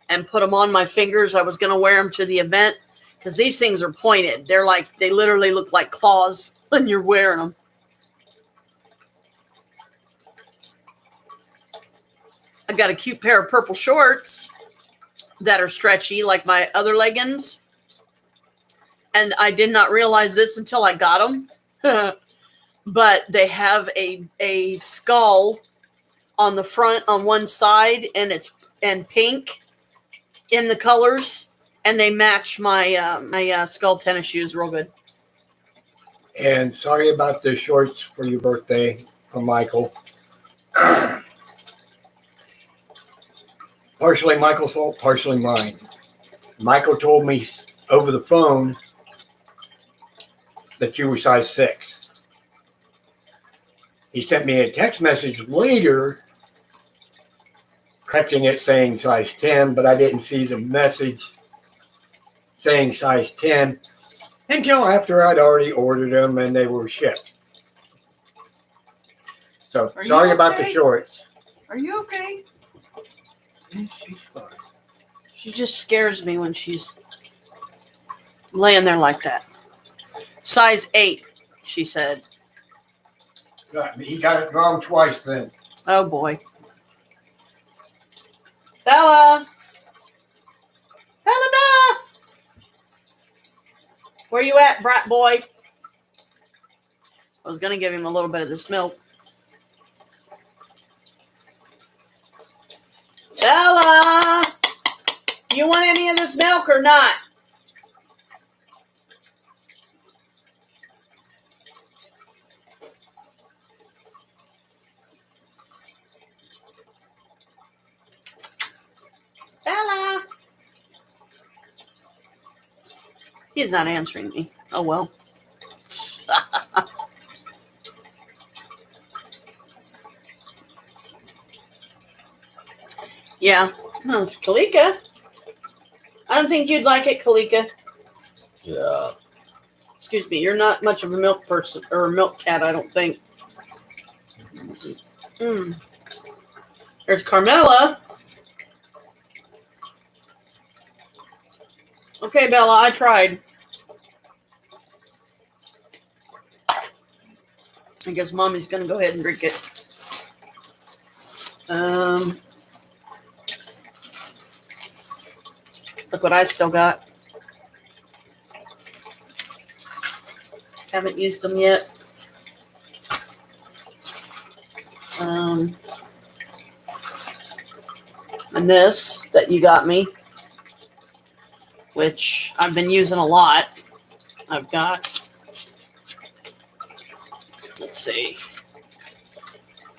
and put them on my fingers. I was going to wear them to the event because these things are pointed. They literally look like claws when you're wearing them. I've got a cute pair of purple shorts that are stretchy like my other leggings. And I did not realize this until I got them. But they have a skull on the front on one side, and it's pink in the colors, and they match my my skull tennis shoes real good. And sorry about the shorts for your birthday from Michael. Partially Michael's fault, partially mine. Michael told me over the phone that you were size 6. He sent me a text message later correcting it saying size 10, but I didn't see the message saying size 10 until after I'd already ordered them and they were shipped. So Are you sorry about the okay? shorts. Are you okay? She's fine. She just scares me when she's laying there like that. Size 8, she said. He got it wrong twice then. Oh boy. Bella! Bella! Where you at, brat boy? I was going to give him a little bit of this milk. Bella! You want any of this milk or not? Bella! He's not answering me. Oh, well. Yeah. Kalika. I don't think you'd like it, Kalika. Yeah. Excuse me. You're not much of a milk person or a milk cat, I don't think. There's Carmela. Okay, Bella, I tried. I guess Mommy's going to go ahead and drink it. Look what I still got. Haven't used them yet. And this that you got me, which I've been using a lot. I've got, let's see,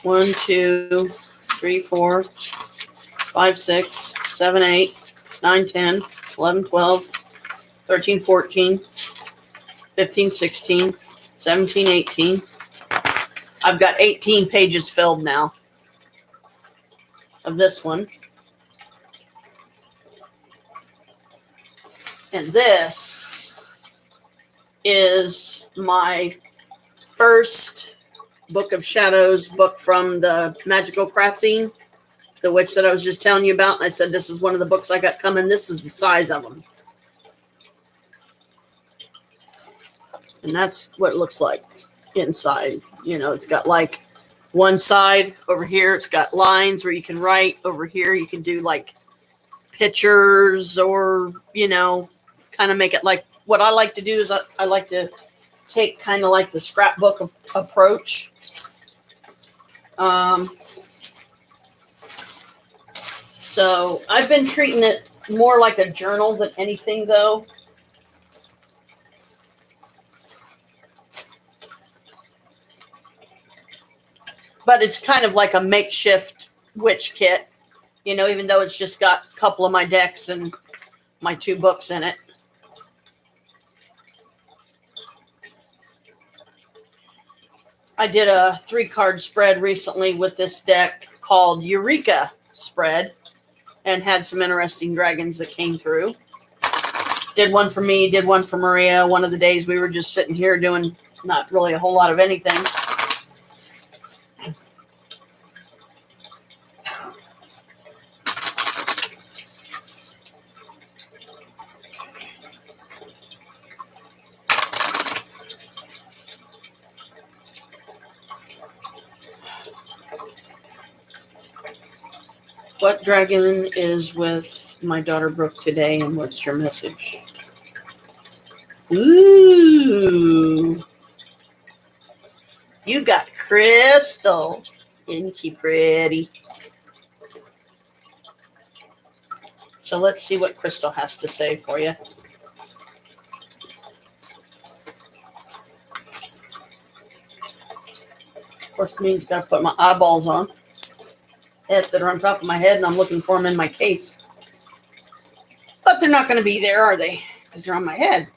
1, 2, 3, 4, 5, 6, 7, 8, 9, 10, 11, 12, 13, 14, 15, 16, 17, 18. I've got 18 pages filled now of this one. And this is my first Book of Shadows book from the Magical Crafting, the witch that I was just telling you about. And I said, this is one of the books I got coming. This is the size of them. And that's what it looks like inside. You know, it's got like one side over here. It's got lines where you can write. Over here, you can do like pictures or, you know, kind of make it like what I like to do is I like to take kind of like the scrapbook approach. So I've been treating it more like a journal than anything, though. But it's kind of like a makeshift witch kit, you know, even though it's just got a couple of my decks and my 2 books in it. I did a 3-card spread recently with this deck called Eureka Spread and had some interesting dragons that came through. Did one for me, did one for Maria. One of the days we were just sitting here doing not really a whole lot of anything. What dragon is with my daughter Brooke today, and what's your message? Ooh. You got Crystal. Isn't she pretty? So let's see what Crystal has to say for you. Of course, it means got to put my eyeballs on. Heads that are on top of my head, and I'm looking for them in my case. But they're not going to be there, are they? Because they're on my head.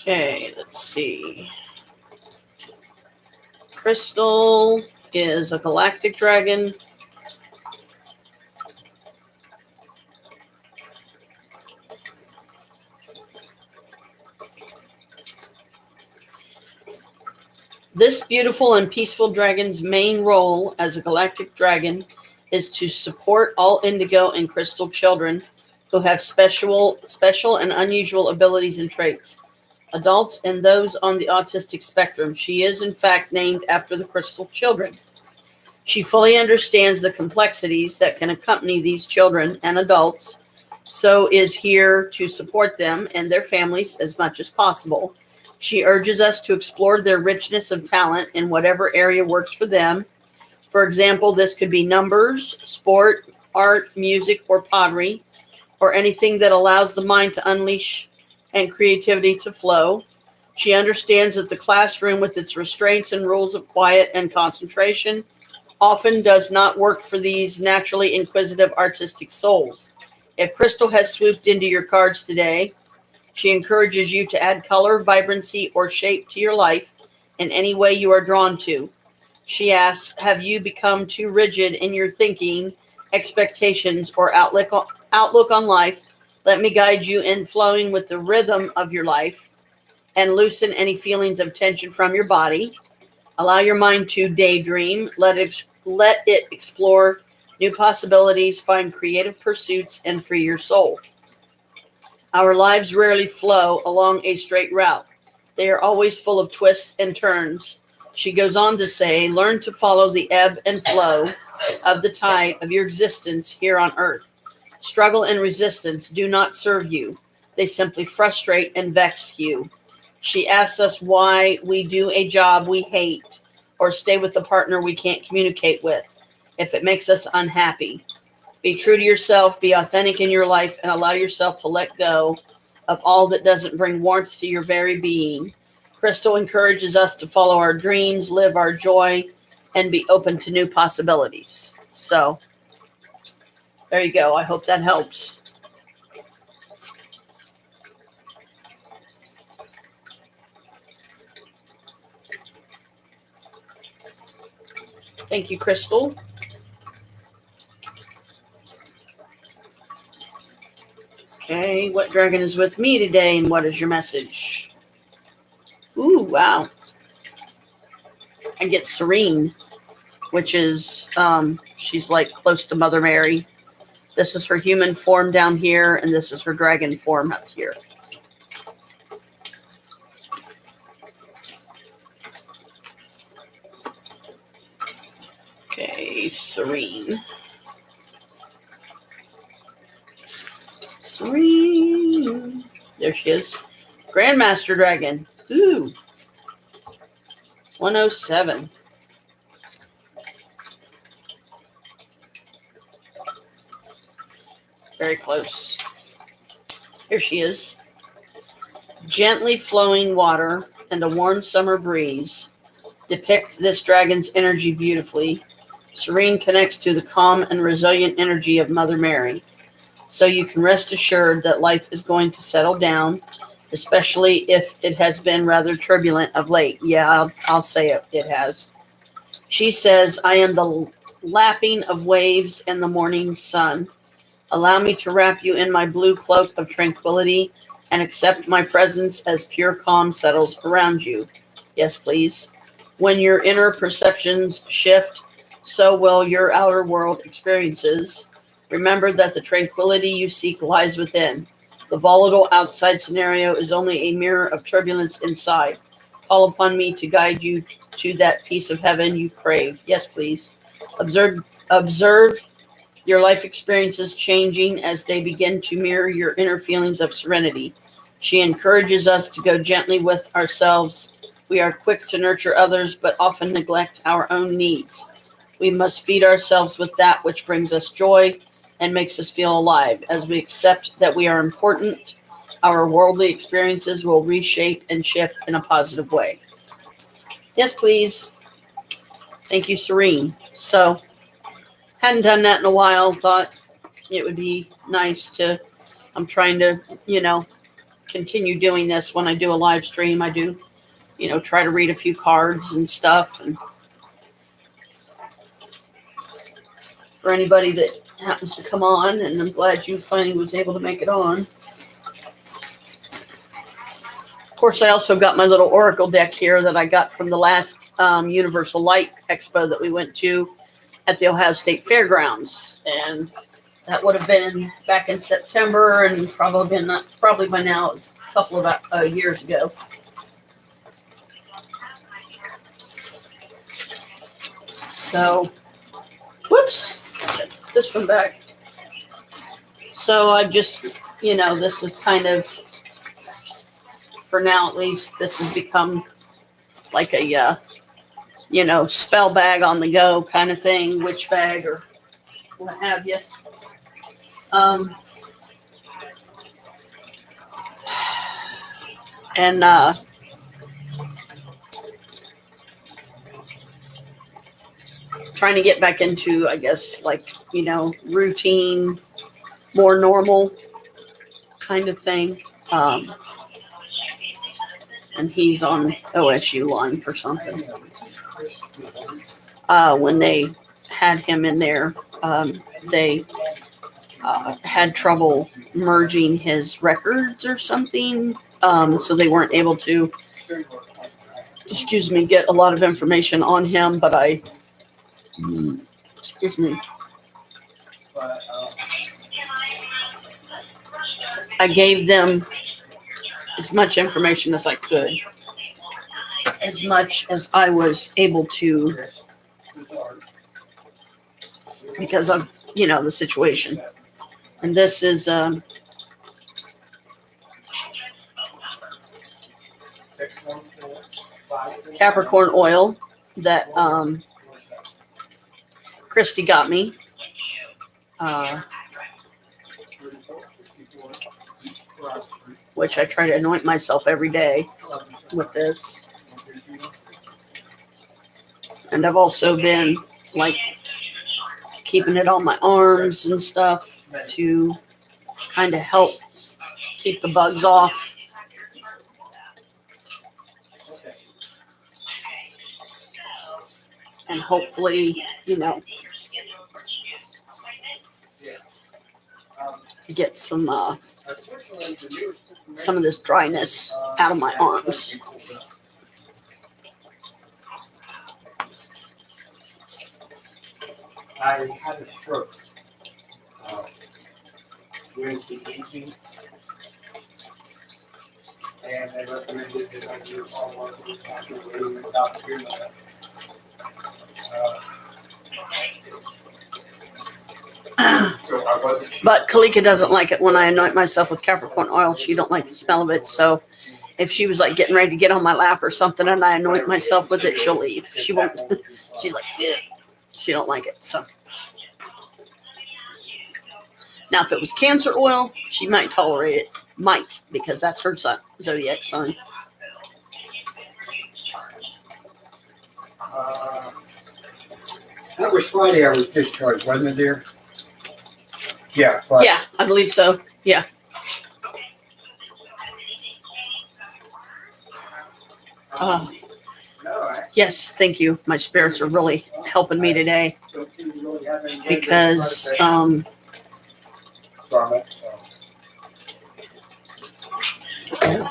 Okay, let's see. Crystal is a galactic dragon. This beautiful and peaceful dragon's main role as a galactic dragon is to support all indigo and crystal children who have special and unusual abilities and traits, adults and those on the autistic spectrum. She is, in fact, named after the crystal children. She fully understands the complexities that can accompany these children and adults, so is here to support them and their families as much as possible. She urges us to explore their richness of talent in whatever area works for them. For example, this could be numbers, sport, art, music, or pottery, or anything that allows the mind to unleash and creativity to flow. She understands that the classroom, with its restraints and rules of quiet and concentration, often does not work for these naturally inquisitive artistic souls. If Crystal has swooped into your cards today, she encourages you to add color, vibrancy, or shape to your life in any way you are drawn to. She asks, have you become too rigid in your thinking, expectations, or outlook on life? Let me guide you in flowing with the rhythm of your life and loosen any feelings of tension from your body. Allow your mind to daydream. Let it explore new possibilities, find creative pursuits, and free your soul. Our lives rarely flow along a straight route. They are always full of twists and turns. She goes on to say, learn to follow the ebb and flow of the tide of your existence here on earth. Struggle and resistance do not serve you. They simply frustrate and vex you. She asks us why we do a job we hate or stay with a partner we can't communicate with if it makes us unhappy. Be true to yourself, be authentic in your life, and allow yourself to let go of all that doesn't bring warmth to your very being. Crystal encourages us to follow our dreams, live our joy, and be open to new possibilities. So, there you go. I hope that helps. Thank you, Crystal. Okay, what dragon is with me today, and what is your message? Ooh, wow. I get Serene, which is, she's like close to Mother Mary. This is her human form down here, and this is her dragon form up here. Okay, Serene. Serene. There she is. Grandmaster Dragon. Ooh. 107. Very close. Here she is. Gently flowing water and a warm summer breeze depict this dragon's energy beautifully. Serene connects to the calm and resilient energy of Mother Mary. So you can rest assured that life is going to settle down, especially if it has been rather turbulent of late. Yeah, I'll say it, it has. She says, I am the lapping of waves and the morning sun. Allow me to wrap you in my blue cloak of tranquility and accept my presence as pure calm settles around you. Yes, please. When your inner perceptions shift, so will your outer world experiences. Remember that the tranquility you seek lies within. The volatile outside scenario is only a mirror of turbulence inside. Call upon me to guide you to that piece of heaven you crave. Yes, please. Observe your life experiences changing as they begin to mirror your inner feelings of serenity. She encourages us to go gently with ourselves. We are quick to nurture others, but often neglect our own needs. We must feed ourselves with that which brings us joy and makes us feel alive. As we accept that we are important, our worldly experiences will reshape and shift in a positive way. Yes, please. Thank you, Serene. So, hadn't done that in a while. Thought it would be nice to, I'm trying to, continue doing this when I do a live stream. I do, try to read a few cards and stuff. And for anybody that happens to come on, and I'm glad you finally was able to make it on. Of course, I also got my little oracle deck here that I got from the last Universal Light Expo that we went to at the Ohio State Fairgrounds, and that would have been back in September, and probably by now it's a couple of years ago. So, whoops, this one back. So I just, this is kind of, for now at least, this has become like a, spell bag on the go kind of thing, witch bag or what have you. Trying to get back into, I guess, routine, more normal kind of thing. And he's on OSU line for something. When they had him in there, they had trouble merging his records or something. So they weren't able to, get a lot of information on him, but I gave them as much information as I could, as much as I was able to, because of, the situation. And this is Capricorn oil that Christy got me. Which I try to anoint myself every day with this. And I've also been keeping it on my arms and stuff to kind of help keep the bugs off. And hopefully, get some of this dryness out of my arms. I had a stroke Wednesday evening, and they recommended that I do a follow-up with Dr. William and Dr. But Kalika doesn't like it when I anoint myself with Capricorn oil. She don't like the smell of it. So if she was getting ready to get on my lap or something and I anoint myself with it, she'll leave. She won't. She's like, ugh. She don't like it. So now if it was Cancer oil, she might tolerate it. Might, because that's her zodiac sign. That was Friday I was discharged, wasn't it, dear? Yeah. Friday. Yeah, I believe so. Yeah. Yes, thank you. My spirits are really helping me today because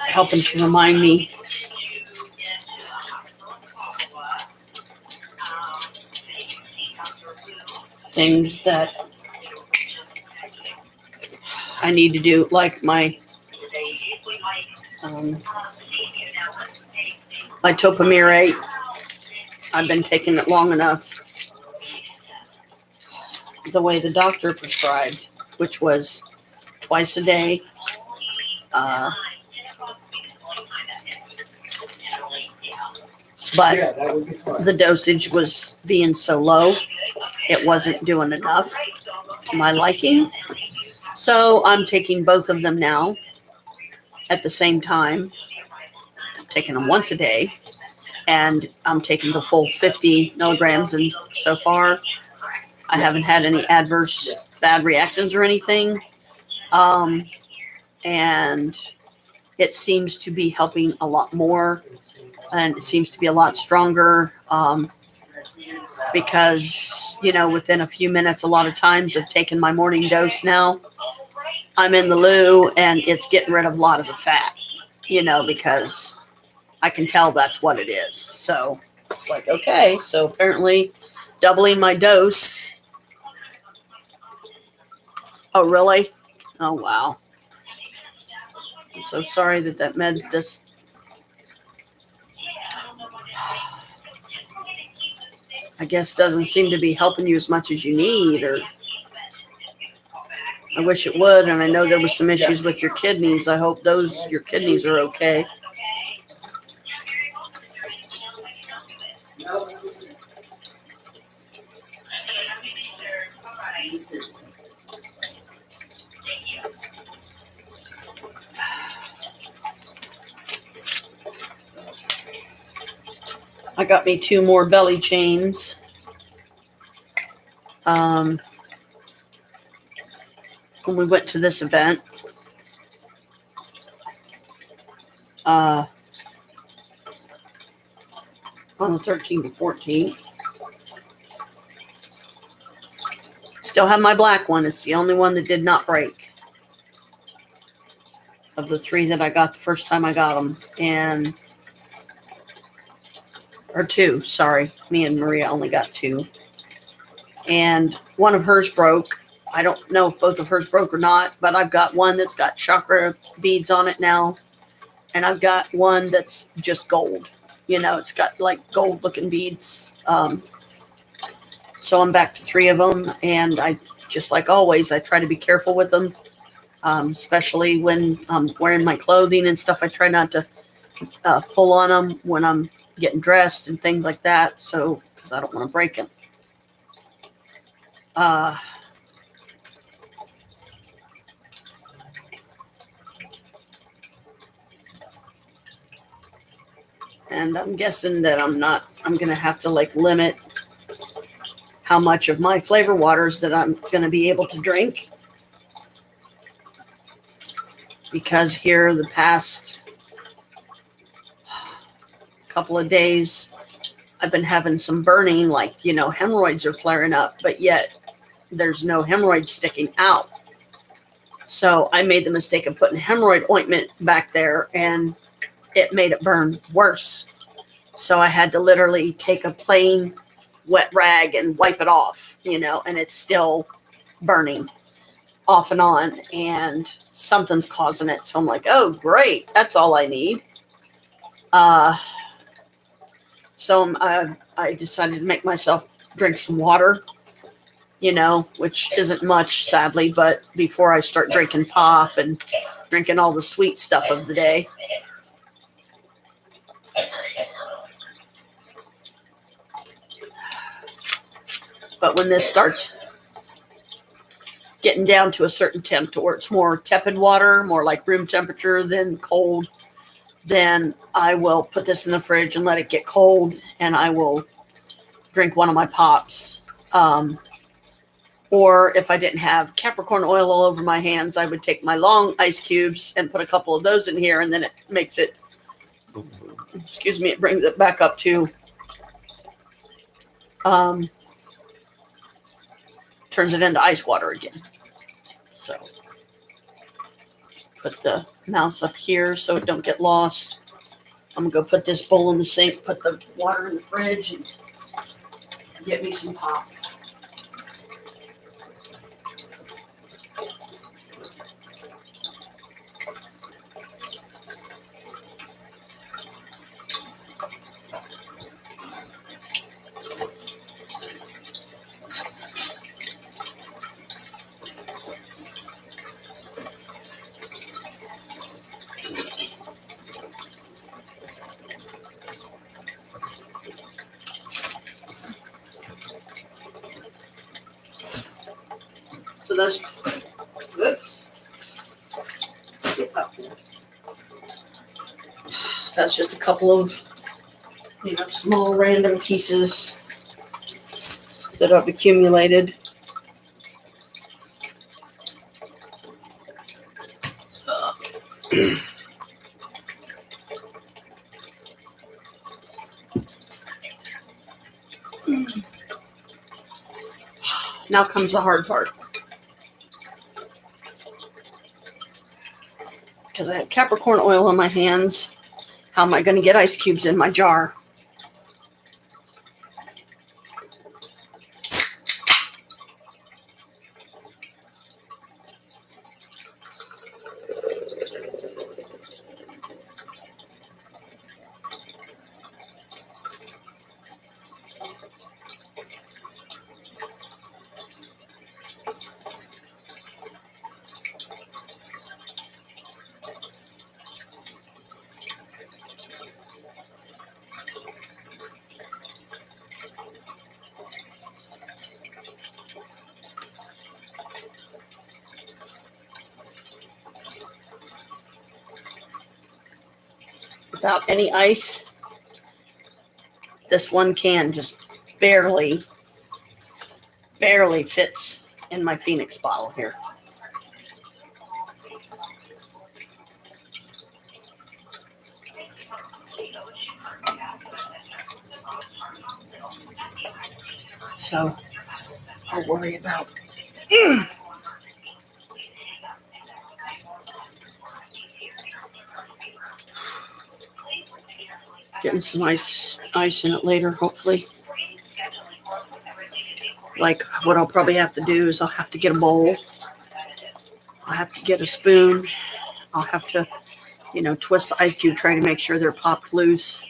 helping to remind me things that I need to do, like my topomerate. I've been taking it long enough the way the doctor prescribed, which was twice a day. But the dosage was being so low, it wasn't doing enough to my liking. So I'm taking both of them now at the same time. I'm taking them once a day, and I'm taking the full 50 milligrams. And so far, I haven't had any adverse bad reactions or anything. And it seems to be helping a lot more, and it seems to be a lot stronger. Because, within a few minutes, a lot of times of taking my morning dose now, I'm in the loo and it's getting rid of a lot of the fat, because I can tell that's what it is. So it's like, okay, so apparently doubling my dose. Oh, really? Oh, wow. I'm so sorry that med just. I guess doesn't seem to be helping you as much as you need, or I wish it would. And I know there was some issues with your kidneys. I hope your kidneys are okay. I got me 2 more belly chains. When we went to this event, on the 13th and 14th. Still have my black one. It's the only one that did not break of the 3 that I got the first time I got them. Or 2, sorry. Me and Maria only got 2. And one of hers broke. I don't know if both of hers broke or not, but I've got one that's got chakra beads on it now. And I've got one that's just gold. It's got like gold looking beads. So I'm back to 3 of them. And I, just like always, I try to be careful with them. Especially when I'm wearing my clothing and stuff. I try not to pull on them when I'm getting dressed and things like that. So, because I don't want to break them. And I'm guessing that I'm going to have to limit how much of my flavor waters that I'm going to be able to drink. Because here the past couple of days, I've been having some burning, hemorrhoids are flaring up, but yet there's no hemorrhoids sticking out. So I made the mistake of putting hemorrhoid ointment back there, and it made it burn worse. So I had to literally take a plain wet rag and wipe it off, and it's still burning off and on, and something's causing it. So I'm like, oh, great. That's all I need. So I decided to make myself drink some water, which isn't much, sadly, but before I start drinking pop and drinking all the sweet stuff of the day. But when this starts getting down to a certain temp to where it's more tepid water, more like room temperature than cold, then I will put this in the fridge and let it get cold, and I will drink one of my pops. Or if I didn't have Capricorn oil all over my hands, I would take my long ice cubes and put a couple of those in here, and then it makes it, it brings it back up to, turns it into ice water again. So put the mouse up here so it don't get lost. I'm gonna go put this bowl in the sink, put the water in the fridge, and get me some pop. So that's, whoops. That's just a couple of, small random pieces that I've accumulated. Now comes the hard part. Because I have Capricorn oil on my hands. How am I going to get ice cubes in my jar? Without any ice, this one can just barely fits in my Phoenix bottle here. So I'll worry about getting some ice in it later, hopefully. Like what I'll probably have to do is I'll have to get a bowl. I'll have to get a spoon. I'll have to, twist the ice cube tray to make sure they're popped loose.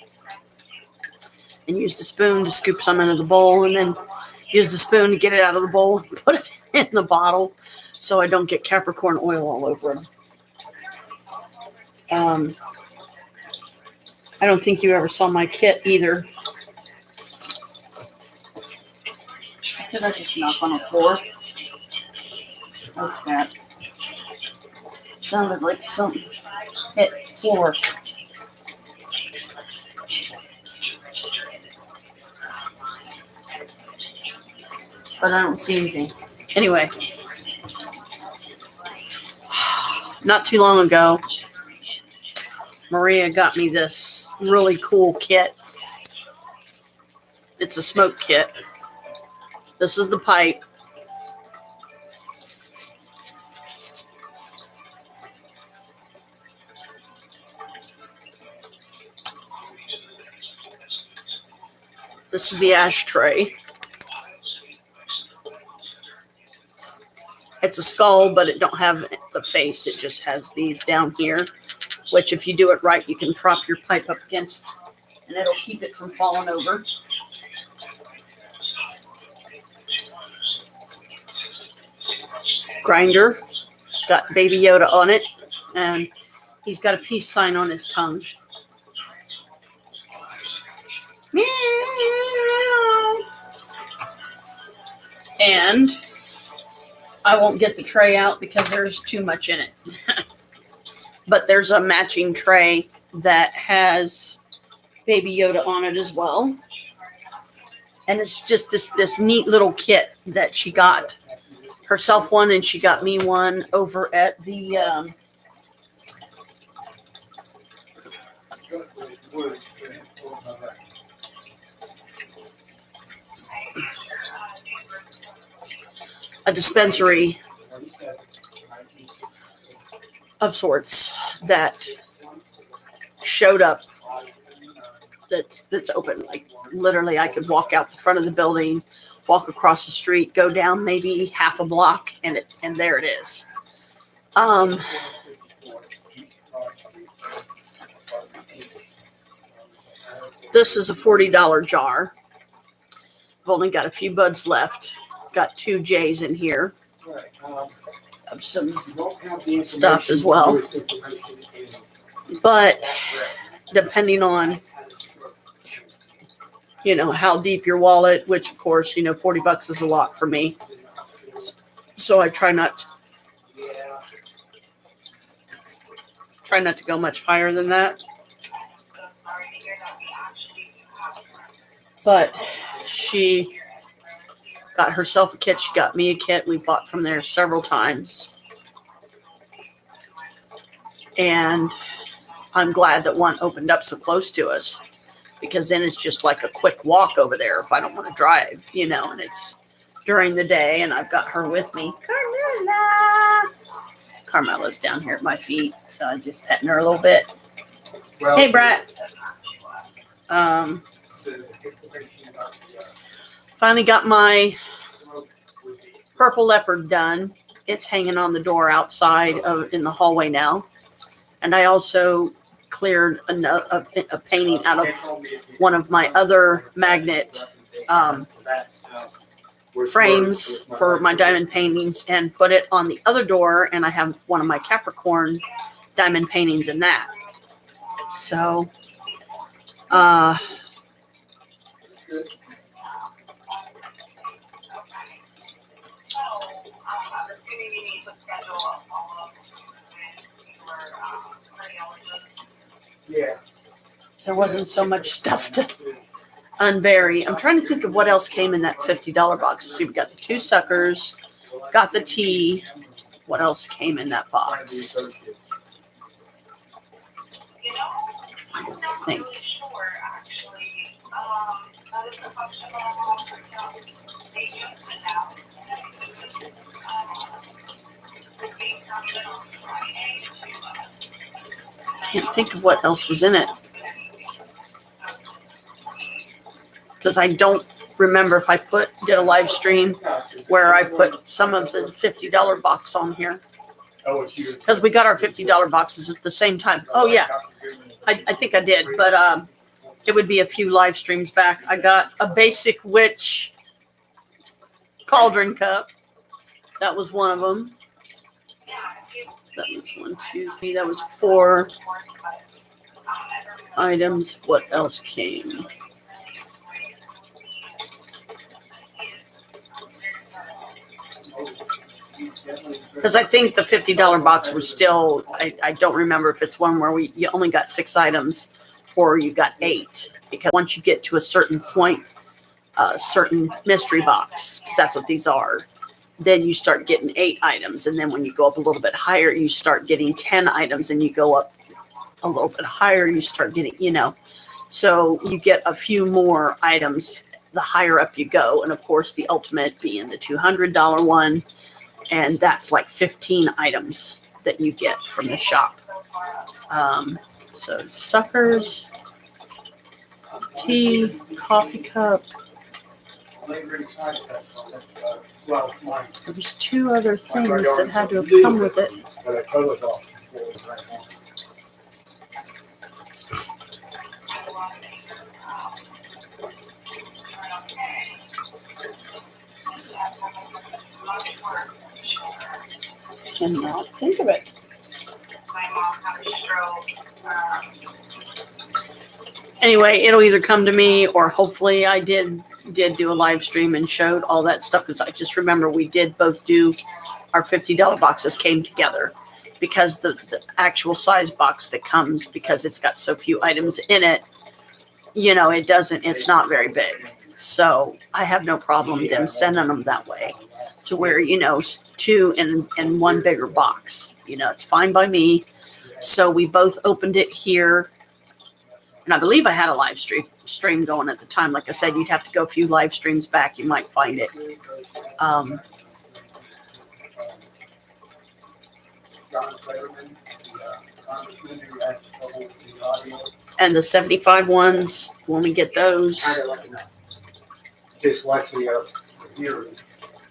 And use the spoon to scoop some into the bowl, and then use the spoon to get it out of the bowl and put it in the bottle so I don't get Capricorn oil all over them. I don't think you ever saw my kit either. Did I just knock on the floor? Look at that. Sounded like something hit the floor. But I don't see anything. Anyway, not too long ago, Maria got me this really cool kit. It's a smoke kit. This is the pipe. This is the ashtray. It's a skull, but it don't have the face. It just has these down here, which if you do it right, you can prop your pipe up against, and it'll keep it from falling over. Grinder. It's got Baby Yoda on it, and he's got a peace sign on his tongue. Meow. And I won't get the tray out because there's too much in it. But there's a matching tray that has Baby Yoda on it as well. And it's just this neat little kit that she got herself one, and she got me one over at the a dispensary of sorts that showed up that's open. Like literally I could walk out the front of the building, walk across the street, go down maybe half a block, and there it is. This is a $40 jar. I've only got a few buds left. Got 2 J's in here of some stuff as well. But depending on, how deep your wallet, which of course, $40 is a lot for me. So I try not to go much higher than that. But she got herself a kit. She got me a kit. We bought from there several times. And I'm glad that one opened up so close to us, because then it's just like a quick walk over there if I don't want to drive, and it's during the day, and I've got her with me. Carmela. Carmela's down here at my feet, so I'm just petting her a little bit. Well, Hey, Brett. Finally got my purple leopard done. It's hanging on the door outside in the hallway now. And I also cleared a painting out of one of my other magnet frames for my diamond paintings and put it on the other door. And I have one of my Capricorn diamond paintings in that. So, yeah. there wasn't so much stuff to unbury. I'm trying to think of what else came in that $50 box. See, we got the 2 suckers, got the tea. What else came in that box? I think. Can't think of what else was in it. Because I don't remember if I did a live stream where I put some of the $50 box on here. Because we got our $50 boxes at the same time. Oh, yeah. I think I did. But it would be a few live streams back. I got a basic witch cauldron cup. That was one of them. That was 1, 2, 3. That was 4 items. What else came? Because I think the $50 box was still, I don't remember if it's one where you only got 6 items or you got 8. Because once you get to a certain point, a certain mystery box, because that's what these are, then you start getting 8 items. And then when you go up a little bit higher, you start getting 10 items, and you go up a little bit higher, you start getting, so you get a few more items the higher up you go. And of course, the ultimate being the $200 one. And that's like 15 items that you get from the shop. So suckers, tea, coffee cup. There was 2 other things that had to have come with it. Cannot think of it. Anyway, it'll either come to me, or hopefully I did do a live stream and showed all that stuff, because I just remember we did both do our $50 boxes came together, because the actual size box that comes, because it's got so few items in it, it's not very big. So I have no problem them sending them that way, to where, 2 in one bigger box. It's fine by me. So we both opened it here. And I believe I had a live stream going at the time. Like I said, you'd have to go a few live streams back. You might find it. And the 75 ones, when we get those.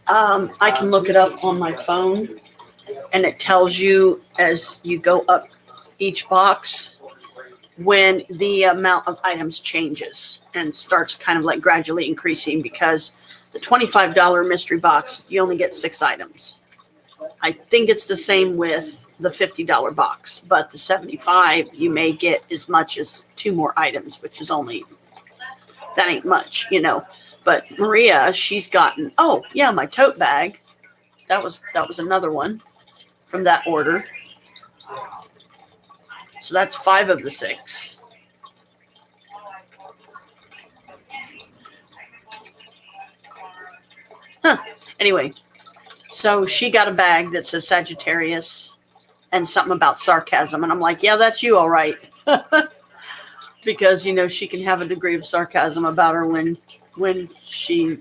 I can look it up on my phone, and it tells you as you go up each box when the amount of items changes and starts kind of like gradually increasing, because the $25 mystery box, you only get 6 items. I think it's the same with the $50 box, but the 75, you may get as much as 2 more items, which is that ain't much, But Maria, she's gotten, my tote bag. That was another one from that order. So that's 5 of the 6. Anyway, so she got a bag that says Sagittarius and something about sarcasm. And I'm like, yeah, that's you, all right. Because, she can have a degree of sarcasm about her when she,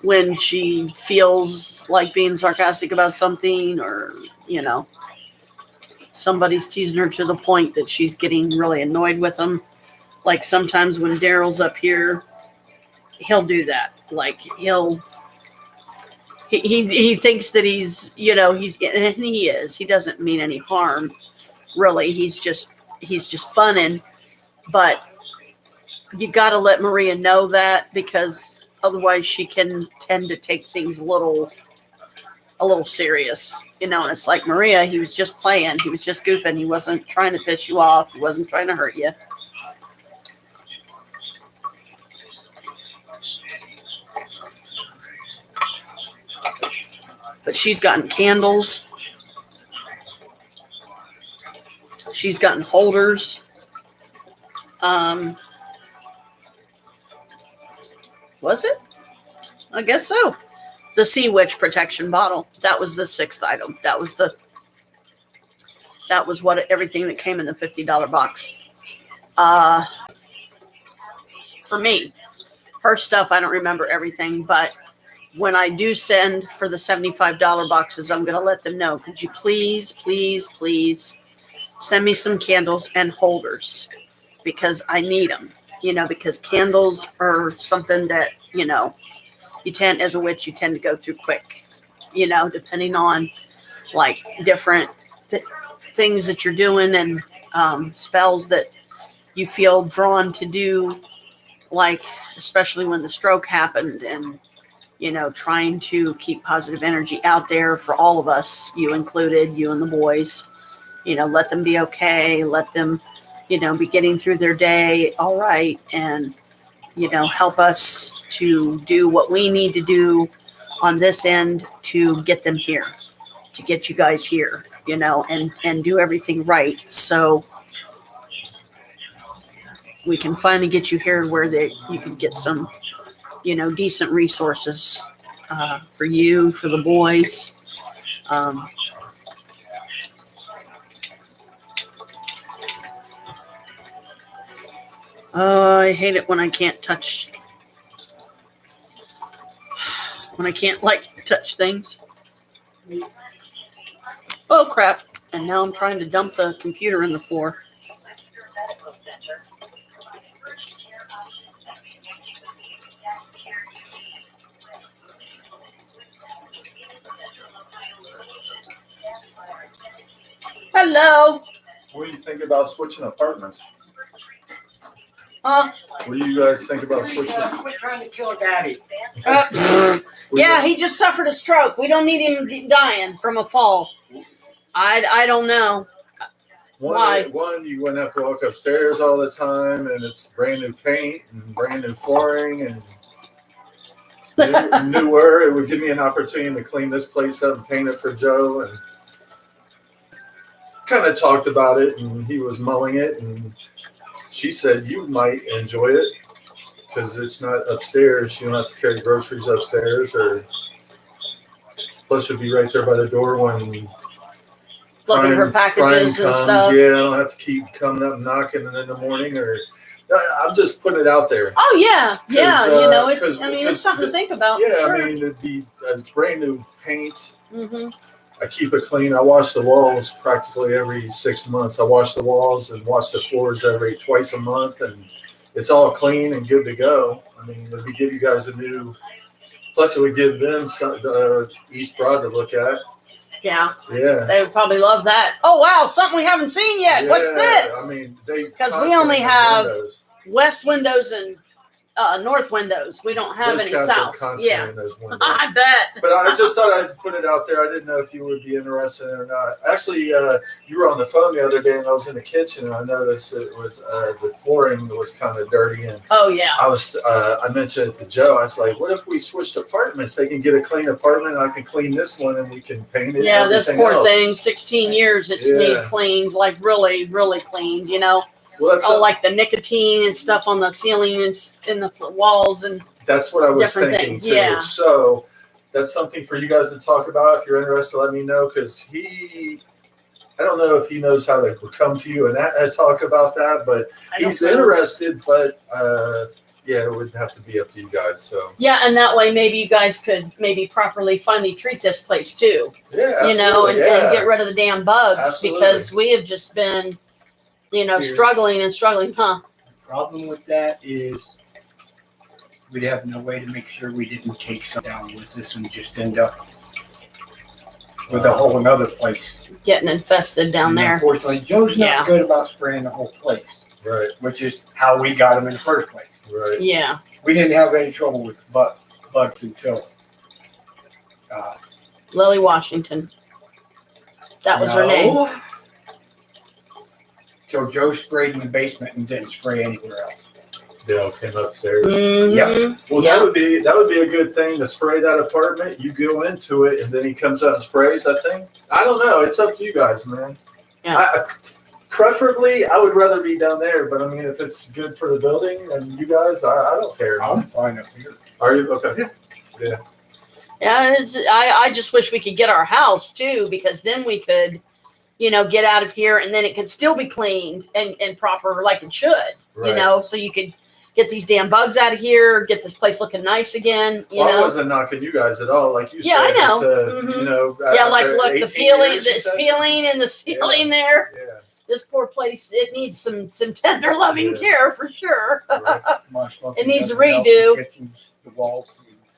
when she feels like being sarcastic about something, or, you know, somebody's teasing her to the point that she's getting really annoyed with them. Like sometimes when Daryl's up here, he'll do that. Like he thinks that he's, you know, and he is. He doesn't mean any harm, really. He's just funning. But you got to let Maria know that, because otherwise she can tend to take things a little serious, you know. And it's like, Maria, he was just playing, he was just goofing, he wasn't trying to piss you off, he wasn't trying to hurt you. But she's gotten candles, she's gotten holders. Was it? I guess so. The Sea Witch protection bottle. That was the 6th item. That was what everything that came in the $50 box. For me, her stuff, I don't remember everything, but when I do send for the $75 boxes, I'm going to let them know. Could you please, please, please send me some candles and holders, because I need them. You know, because candles are something that, you know, as a witch, you tend to go through quick, you know, depending on like different things that you're doing, and spells that you feel drawn to do, like especially when the stroke happened, and, you know, trying to keep positive energy out there for all of us, you included, you and the boys, you know, let them be okay, let them, you know, be getting through their day all right, and, you know, help us to do what we need to do on this end to get them here, to get you guys here, you know, and do everything right, so we can finally get you here where you can get some, you know, decent resources for you, for the boys. I hate it when I can't touch, when I can't like touch things. Oh crap. And now I'm trying to dump the computer in the floor. Hello. What do you think about switching apartments? Huh? What do you guys think about switching? Quit trying to kill Daddy. Yeah, he just suffered a stroke. We don't need him dying from a fall. I don't know. Why? One, you wouldn't have to walk upstairs all the time, and it's brand new paint and brand new flooring and newer. It would give me an opportunity to clean this place up and paint it for Joe, and kind of talked about it, and he was mulling it, and she said you might enjoy it because it's not upstairs. You don't have to carry groceries upstairs, or plus you'll be right there by the door when Looking for packages and stuff. Yeah, I don't have to keep coming up and knocking in the morning, or I'm just putting it out there. Oh yeah, yeah. You know, it's. I mean, it's something to think about. Yeah, sure. I mean, it's brand new paint. Mm-hmm. I keep it clean. I wash the walls practically every 6 months. I wash the walls and wash the floors twice a month, and it's all clean and good to go. I mean, it would give you guys a new. Plus, it would give them East Broad to look at. Yeah. Yeah. They would probably love that. Oh wow, something we haven't seen yet. Yeah, What's this? I mean, because we only have west windows and north windows. We don't have any south. Yeah. In those windows. I bet. But I just thought I'd put it out there. I didn't know if you would be interested or not. Actually, you were on the phone the other day, and I was in the kitchen, and I noticed it was the flooring was kind of dirty. And oh yeah. I mentioned it to Joe. I was like, "What if we switched apartments? They can get a clean apartment, and I can clean this one, and we can paint it." Yeah, and this poor else. thing, 16 years, it's need cleaned, like really, really cleaned. You know. Well, like the nicotine and stuff on the ceiling and in the walls, and that's what I was thinking too. Yeah. So that's something for you guys to talk about. If you're interested, let me know, because I don't know if he knows how to come to you and talk about that, but he's interested. But Yeah, it would have to be up to you guys. So Yeah, and that way maybe you guys could maybe properly finally treat this place too. yeah, You know, and get rid of the damn bugs Absolutely. because we have just been, Here. struggling and struggling, huh? The problem with that is we'd have no way to make sure we didn't take some down with this and just end up with a whole another place. Getting infested down And there. Unfortunately, Joe's not Yeah. good about spraying the whole place, right, which is how we got him in the first place. right. Yeah. We didn't have any trouble with bugs until Lily Washington. That was her name. So Joe sprayed in the basement and didn't spray anywhere else. They all came upstairs. Mhm. Well, Yeah. that would be a good thing to spray that apartment. You go into it, and then he comes out and sprays that thing. I don't know. It's up to you guys, man. Yeah. Preferably, I would rather be down there. But I mean, if it's good for the building and you guys, I don't care. I'm fine up here. Are you okay? Yeah. Yeah, I just wish we could get our house too, because then we could, get out of here and then it could still be cleaned and proper like it should, Right. so you could get these damn bugs out of here, get this place looking nice again, Well, I wasn't knocking you guys at all. Like you Yeah, said, I know. it's, Mhm. Yeah, like after look, the 18 peeling, years, you this said? peeling in the ceiling there. Yeah. This poor place, it needs some tender loving Yeah. care for sure. Right. It needs a redo. The walls.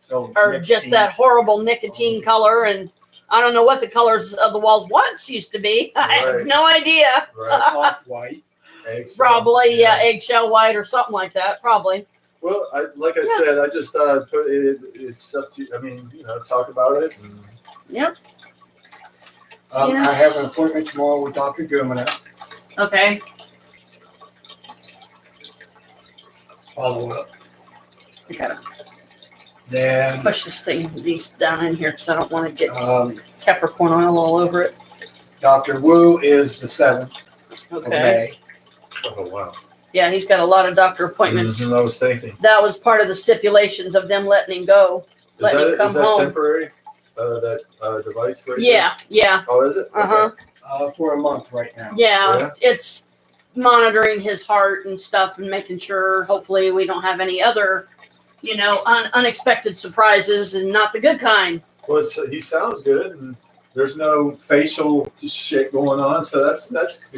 So Or just that horrible nicotine color, and I don't know what the colors of the walls once used to be. I have Right. no idea. Right. off-white. Eggs. Probably, yeah, eggshell white or something like that. Probably. Well, like I said, I just thought I'd put it. It's up to. I mean, talk about it. And Yep. Yeah. I have an appointment tomorrow with Dr. Gumina. Okay. Follow up. I gotta Then push these down in here because I don't want to get Capricorn oil all over it. Dr. Wu is the 7th of Okay. May. oh wow. Yeah, he's got a lot of doctor appointments. Mhm, I was thinking. That was part of the stipulations of them letting him go. Let him come Is that home. temporary? That device right Yeah, yeah. there? Oh, is it? Uh-huh. For a month right now. Yeah, Yeah. it's monitoring his heart and stuff and making sure hopefully we don't have any other, unexpected surprises and not the good kind. Well, he sounds good, and there's no facial shit going on, so that's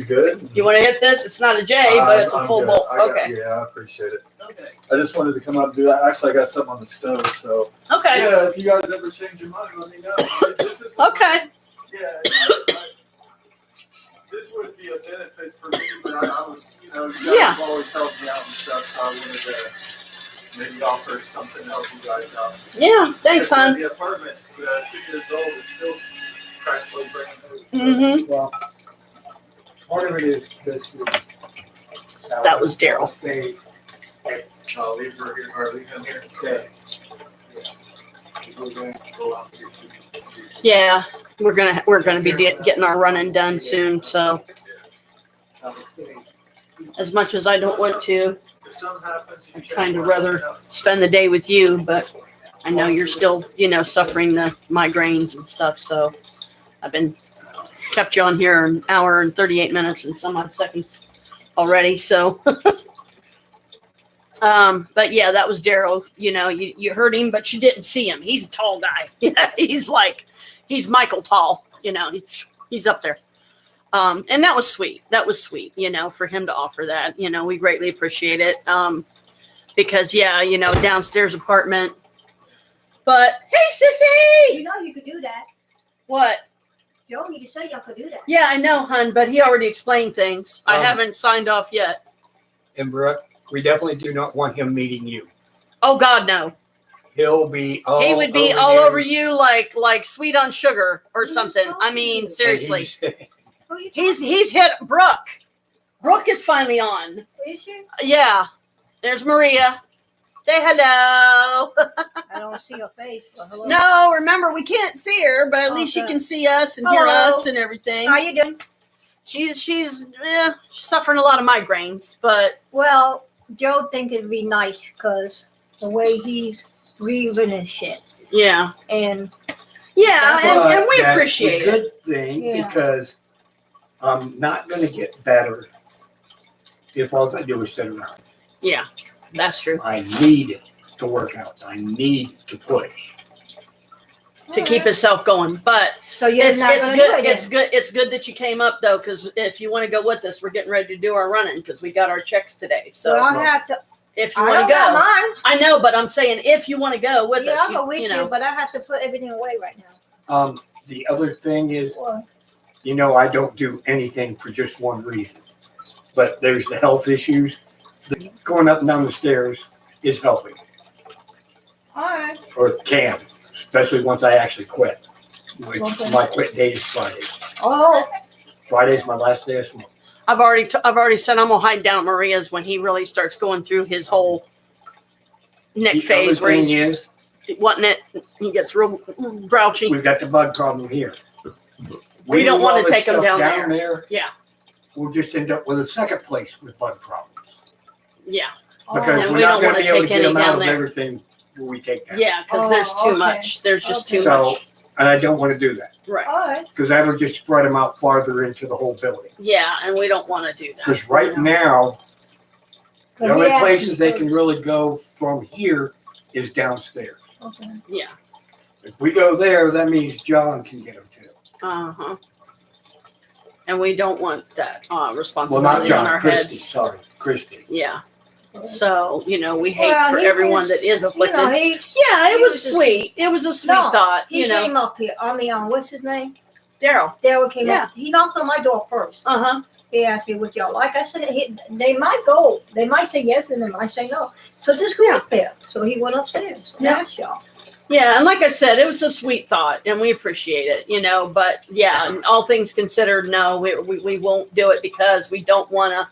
good. You want to hit this? It's not a J, but it's a I'm full good. bowl. Yeah, I appreciate it. Okay. I just wanted to come up and do that. Actually, I got something on the stove, so Okay. yeah. If you guys ever change your mind, let me know. This is Okay. Yeah. This would be a benefit for me, but I was, you guys Yeah. have always helped me out and stuff, so I wanted to maybe offer something to help you guys out. Yeah. Thanks, Like I said, hon. The apartment's 2 years old. It's still practically brand new. Mm-hmm. Well, part of it is this. That was Daryl. They, I'll leave her here, or leave him here. they, Yeah, we're gonna be getting our running done soon. So as much as I don't want to If something happens, you I'd check kind of it rather out. spend the day with you, but I know you're still, suffering the migraines and stuff. So I've been kept you on here an hour and 38 minutes and some odd seconds already. So, but yeah, that was Daryl. You heard him, but you didn't see him. He's a tall guy. he's Michael tall. He's up there. And that was sweet. That was sweet. For him to offer that. We greatly appreciate it. Because downstairs apartment. But hey, sissy. You know you could do that. What? Joe, you just said y'all could do that. Yeah, I know, hun, but he already explained things. I Um, haven't signed off yet. and Brooke, we definitely do not want him meeting you. Oh God, no. He'll be He would be all over you like sweet on sugar or something. I mean, seriously. Who you He's hit Brooke. Brooke is finally on. talking to? Is she? Yeah. There's Maria. Say hello. I don't see her face. But hello. No, remember we can't see her, but at least she Okay. can see us and hear Hello. us and everything. How you doing? She's suffering a lot of migraines, but Well, Joe think it'd be nice because the way he's breathing and shit. yeah. And Yeah, But and we that's appreciate a it. good thing Yeah. because I'm not going to get better if all I do is sit around. Yeah. That's true. I need to work out. I need to push. To keep himself going, but So you're it's not gonna do good. it It's then? good. It's good that you came up though, because if you want to go with us, we're getting ready to do our running because we got our checks today. So Well, I have to, if you I want don't to have go, mine. I know, but I'm saying if you want to go with Yeah, us, I'll go with you you, know, but I have to put everything away right now. The other thing is, Well, you know, I don't do anything for just one reason. But there's the health issues. Going up and down the stairs is helping, all right. or can, especially once I actually quit. Which Okay. my quit date is Friday. Oh, Friday's my last day of school. I've already said I'm gonna hide down at Maria's when he really starts going through his whole neck The phase other where thing he's is, wanting it. He gets real grouchy. we've got the bug problem here. We don't move wanna all this take 'em stuff down there. Yeah. We'll just end up with a second place with bug problems. Yeah, Because Oh, And we're we not don't gonna wanna be able to take get any them out down of there. everything we take down. yeah, because Oh, there's too okay. much. There's just too So, much. and I don't wanna do that, Right. all right. because that'll just spread them out farther into the whole building. Yeah, and we don't want to do that. Because right you know? now, the only Yeah. places they can really go from here is downstairs. Okay. Yeah. If we go there, that means John can get them too. Uh-huh. And we don't want that Well, not responsibility on John, our Christie, heads. sorry, Christie. Yeah. So, you know, we hate Well, for he everyone was- that is afflicted. You know, Yeah, it he was was just- sweet. It was a sweet No, thought, he you know. came up here. I mean, what's his name? Daryl. Daryl came Yeah. up. He knocked on my door first. Uh-huh. He asked me what y'all like. I said, they might go. They might say yes and they might say no. So just go up there. So he went upstairs and Yeah. asked y'all. Yeah, and like I said, it was a sweet thought, and we appreciate it, you know. But yeah, and all things considered, no, we won't do it because we don't want to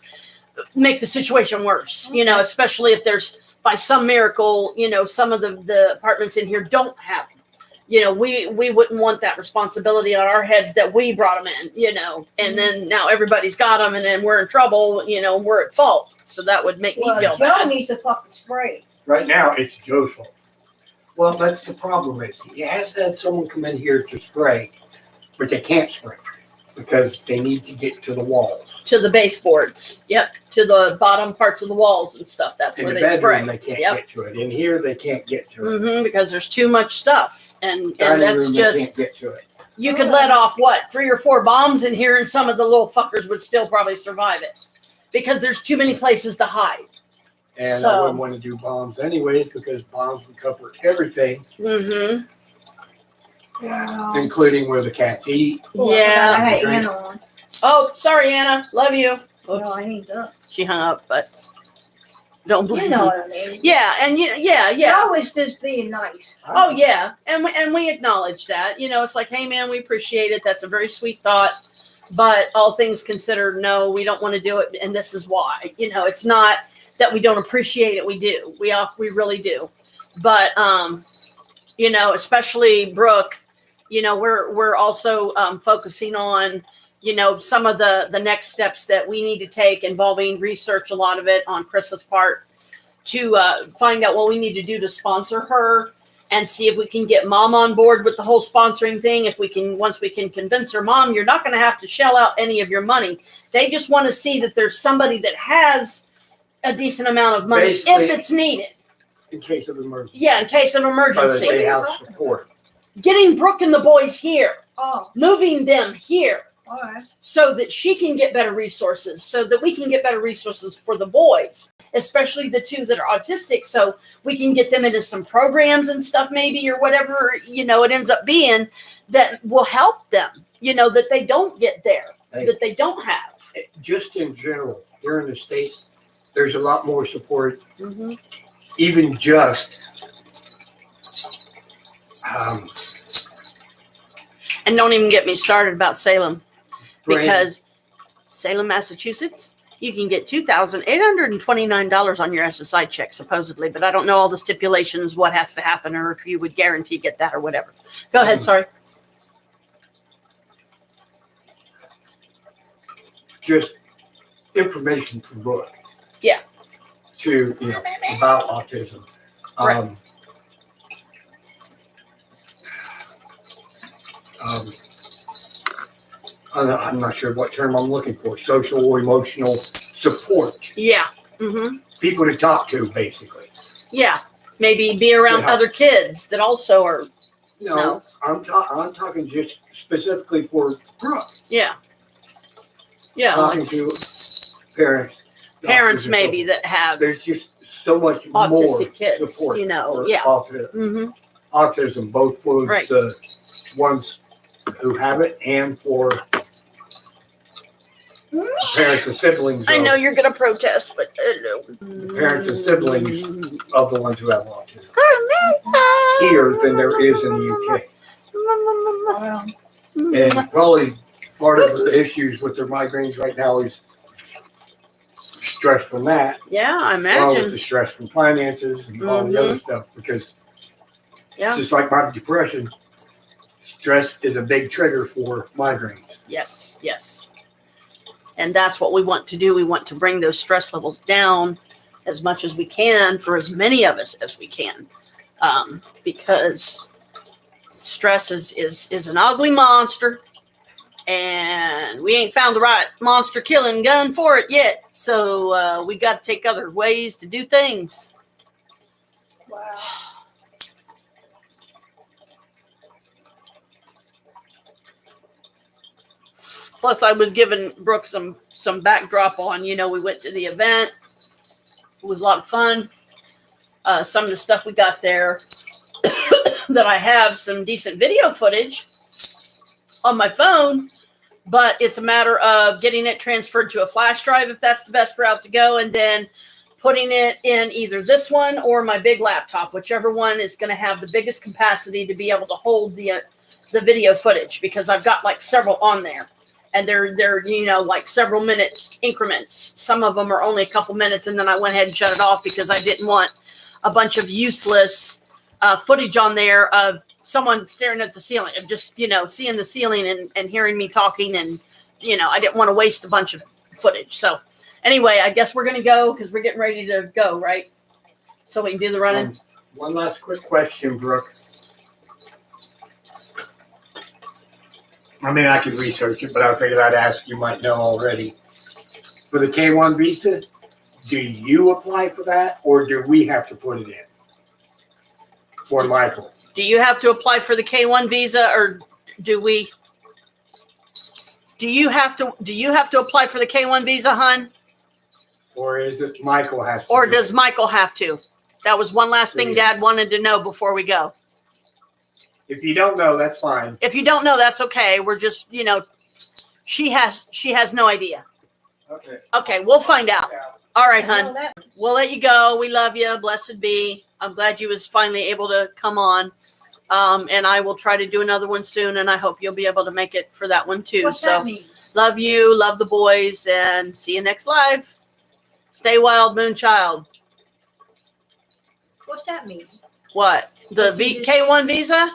make the situation worse, you know, especially if there's by some miracle, you know, some of the apartments in here don't have them. You know, we wouldn't want that responsibility on our heads that we brought them in, you know, and then now everybody's got them, and then we're in trouble, you know, and we're at fault. So that would make me Well, feel Joe bad. needs to fucking spray. Right now, it's Joe's fault. Well, that's the problem is, he has had someone come in here to spray, but they can't spray because they need to get to the walls. To the baseboards, yep, to the bottom parts of the walls and stuff. That's In where the they spray. bedroom, they can't Yep. get to it. In here, they can't get to it. Because there's too much stuff, and Dining that's room, just they can't get to it. you could let off what 3 or 4 bombs in here, and some of the little fuckers would still probably survive it because there's too many places to hide. And So- I wouldn't want to do bombs anyways because bombs would cover everything, Mm-hmm. Wow. including where the cats eat. Oh, I Yeah. forgot I had Anna on. Oh, sorry, Anna. Love you. No, Oops. I ain't done. She hung up, but don't blame You know me. what I mean. Yeah, and yeah. Y'all was just being nice. Oh yeah, and we acknowledge that. You know, it's like, hey man, we appreciate it. That's a very sweet thought. But all things considered, no, we don't want to do it, and this is why. You know, it's not that we don't appreciate it. We do. We really do. But you know, especially Brooke. You know, we're also focusing on, you know, some of the next steps that we need to take involving research, a lot of it on Chris's part, to find out what we need to do to sponsor her and see if we can get mom on board with the whole sponsoring thing. If we can, once we can convince her, mom, you're not going to have to shell out any of your money. They just want to see that there's somebody that has a decent amount of money Basically- if it's needed. In case of emergency. Yeah, in case of So that emergency. they have support. Getting Brooke and the boys here, Oh, moving them here, all right. so that she can get better resources, so that we can get better resources for the boys, especially the 2 that are autistic, so we can get them into some programs and stuff maybe, or whatever, you know, it ends up being that will help them, you know, that they don't get there, Hey. that they don't have. Just in general, here in the States, there's a lot more support, Mm-hmm. even just And don't even get me started about Salem, brain- because Salem, Massachusetts, you can get $2,829 on your SSI check, supposedly, but I don't know all the stipulations, what has to happen, or if you would guarantee get that or whatever. Go ahead, sorry. just information from Brooke. Yeah. To, you know, about autism. Right. I'm not sure what term I'm looking for. Social or emotional support. Yeah. Mm-hmm. people to talk to, basically. Yeah, maybe be around Yeah. other kids that also are. No, No. I'm talking just specifically for Brooke. Yeah. Yeah, Talking like to parents. parents doctors, and maybe so that have forth. There's just so much more autistic kids, support you know. for Yeah. autism, Mm-hmm. both for Right. the ones who have it and for parents and siblings I know you're gonna protest, but parents and siblings of the ones who have autism here than there is in the UK. Well, And probably part of the issues with their migraines right now is stress from that, Yeah, I along with imagine. the stress from finances and all the other stuff. Because Yeah. just like my depression, stress is a big trigger for migraines. Yes. Yes. And that's what we want to do. We want to bring those stress levels down as much as we can for as many of us as we can, because stress is an ugly monster, and we ain't found the right monster killing gun for it yet. So we got to take other ways to do things. Wow. Plus, I was giving Brooke some backdrop on. We went to the event. It was a lot of fun. Some of the stuff we got there that I have some decent video footage on my phone, but it's a matter of getting it transferred to a flash drive if that's the best route to go, and then putting it in either this one or my big laptop, whichever one is going to have the biggest capacity to be able to hold the video footage, because I've got like several on there. And they're like several minute increments. Some of them are only a couple minutes, and then I went ahead and shut it off because I didn't want a bunch of useless footage on there of someone staring at the ceiling, of just seeing the ceiling and hearing me talking, and I didn't want to waste a bunch of footage. So anyway, I guess we're gonna go because we're getting ready to go, right? So we can do the running. One last quick question, Brooke. I mean, I could research it, but I figured I'd ask. You might know already. For the K1 visa, do you apply for that, or do we have to put it in for Michael? Do you have to apply for the K1 visa, or do we? Do you have to apply for the K1 visa, hon? Or is it Michael has to? Or do does it? Michael have to? That was one last thing Dad wanted to know before we go. If you don't know, that's fine. If you don't know, that's okay. We're just, she has no idea. Okay. Okay, we'll find out. All right, Well, hon. that- We'll let you go. We love you. Blessed be. I'm glad you was finally able to come on. And I will try to do another one soon, and I hope you'll be able to make it for that one too. What's So that mean? love you, love the boys, and see you next live. Stay wild, Moonchild. What's that mean? What? The K1 visa?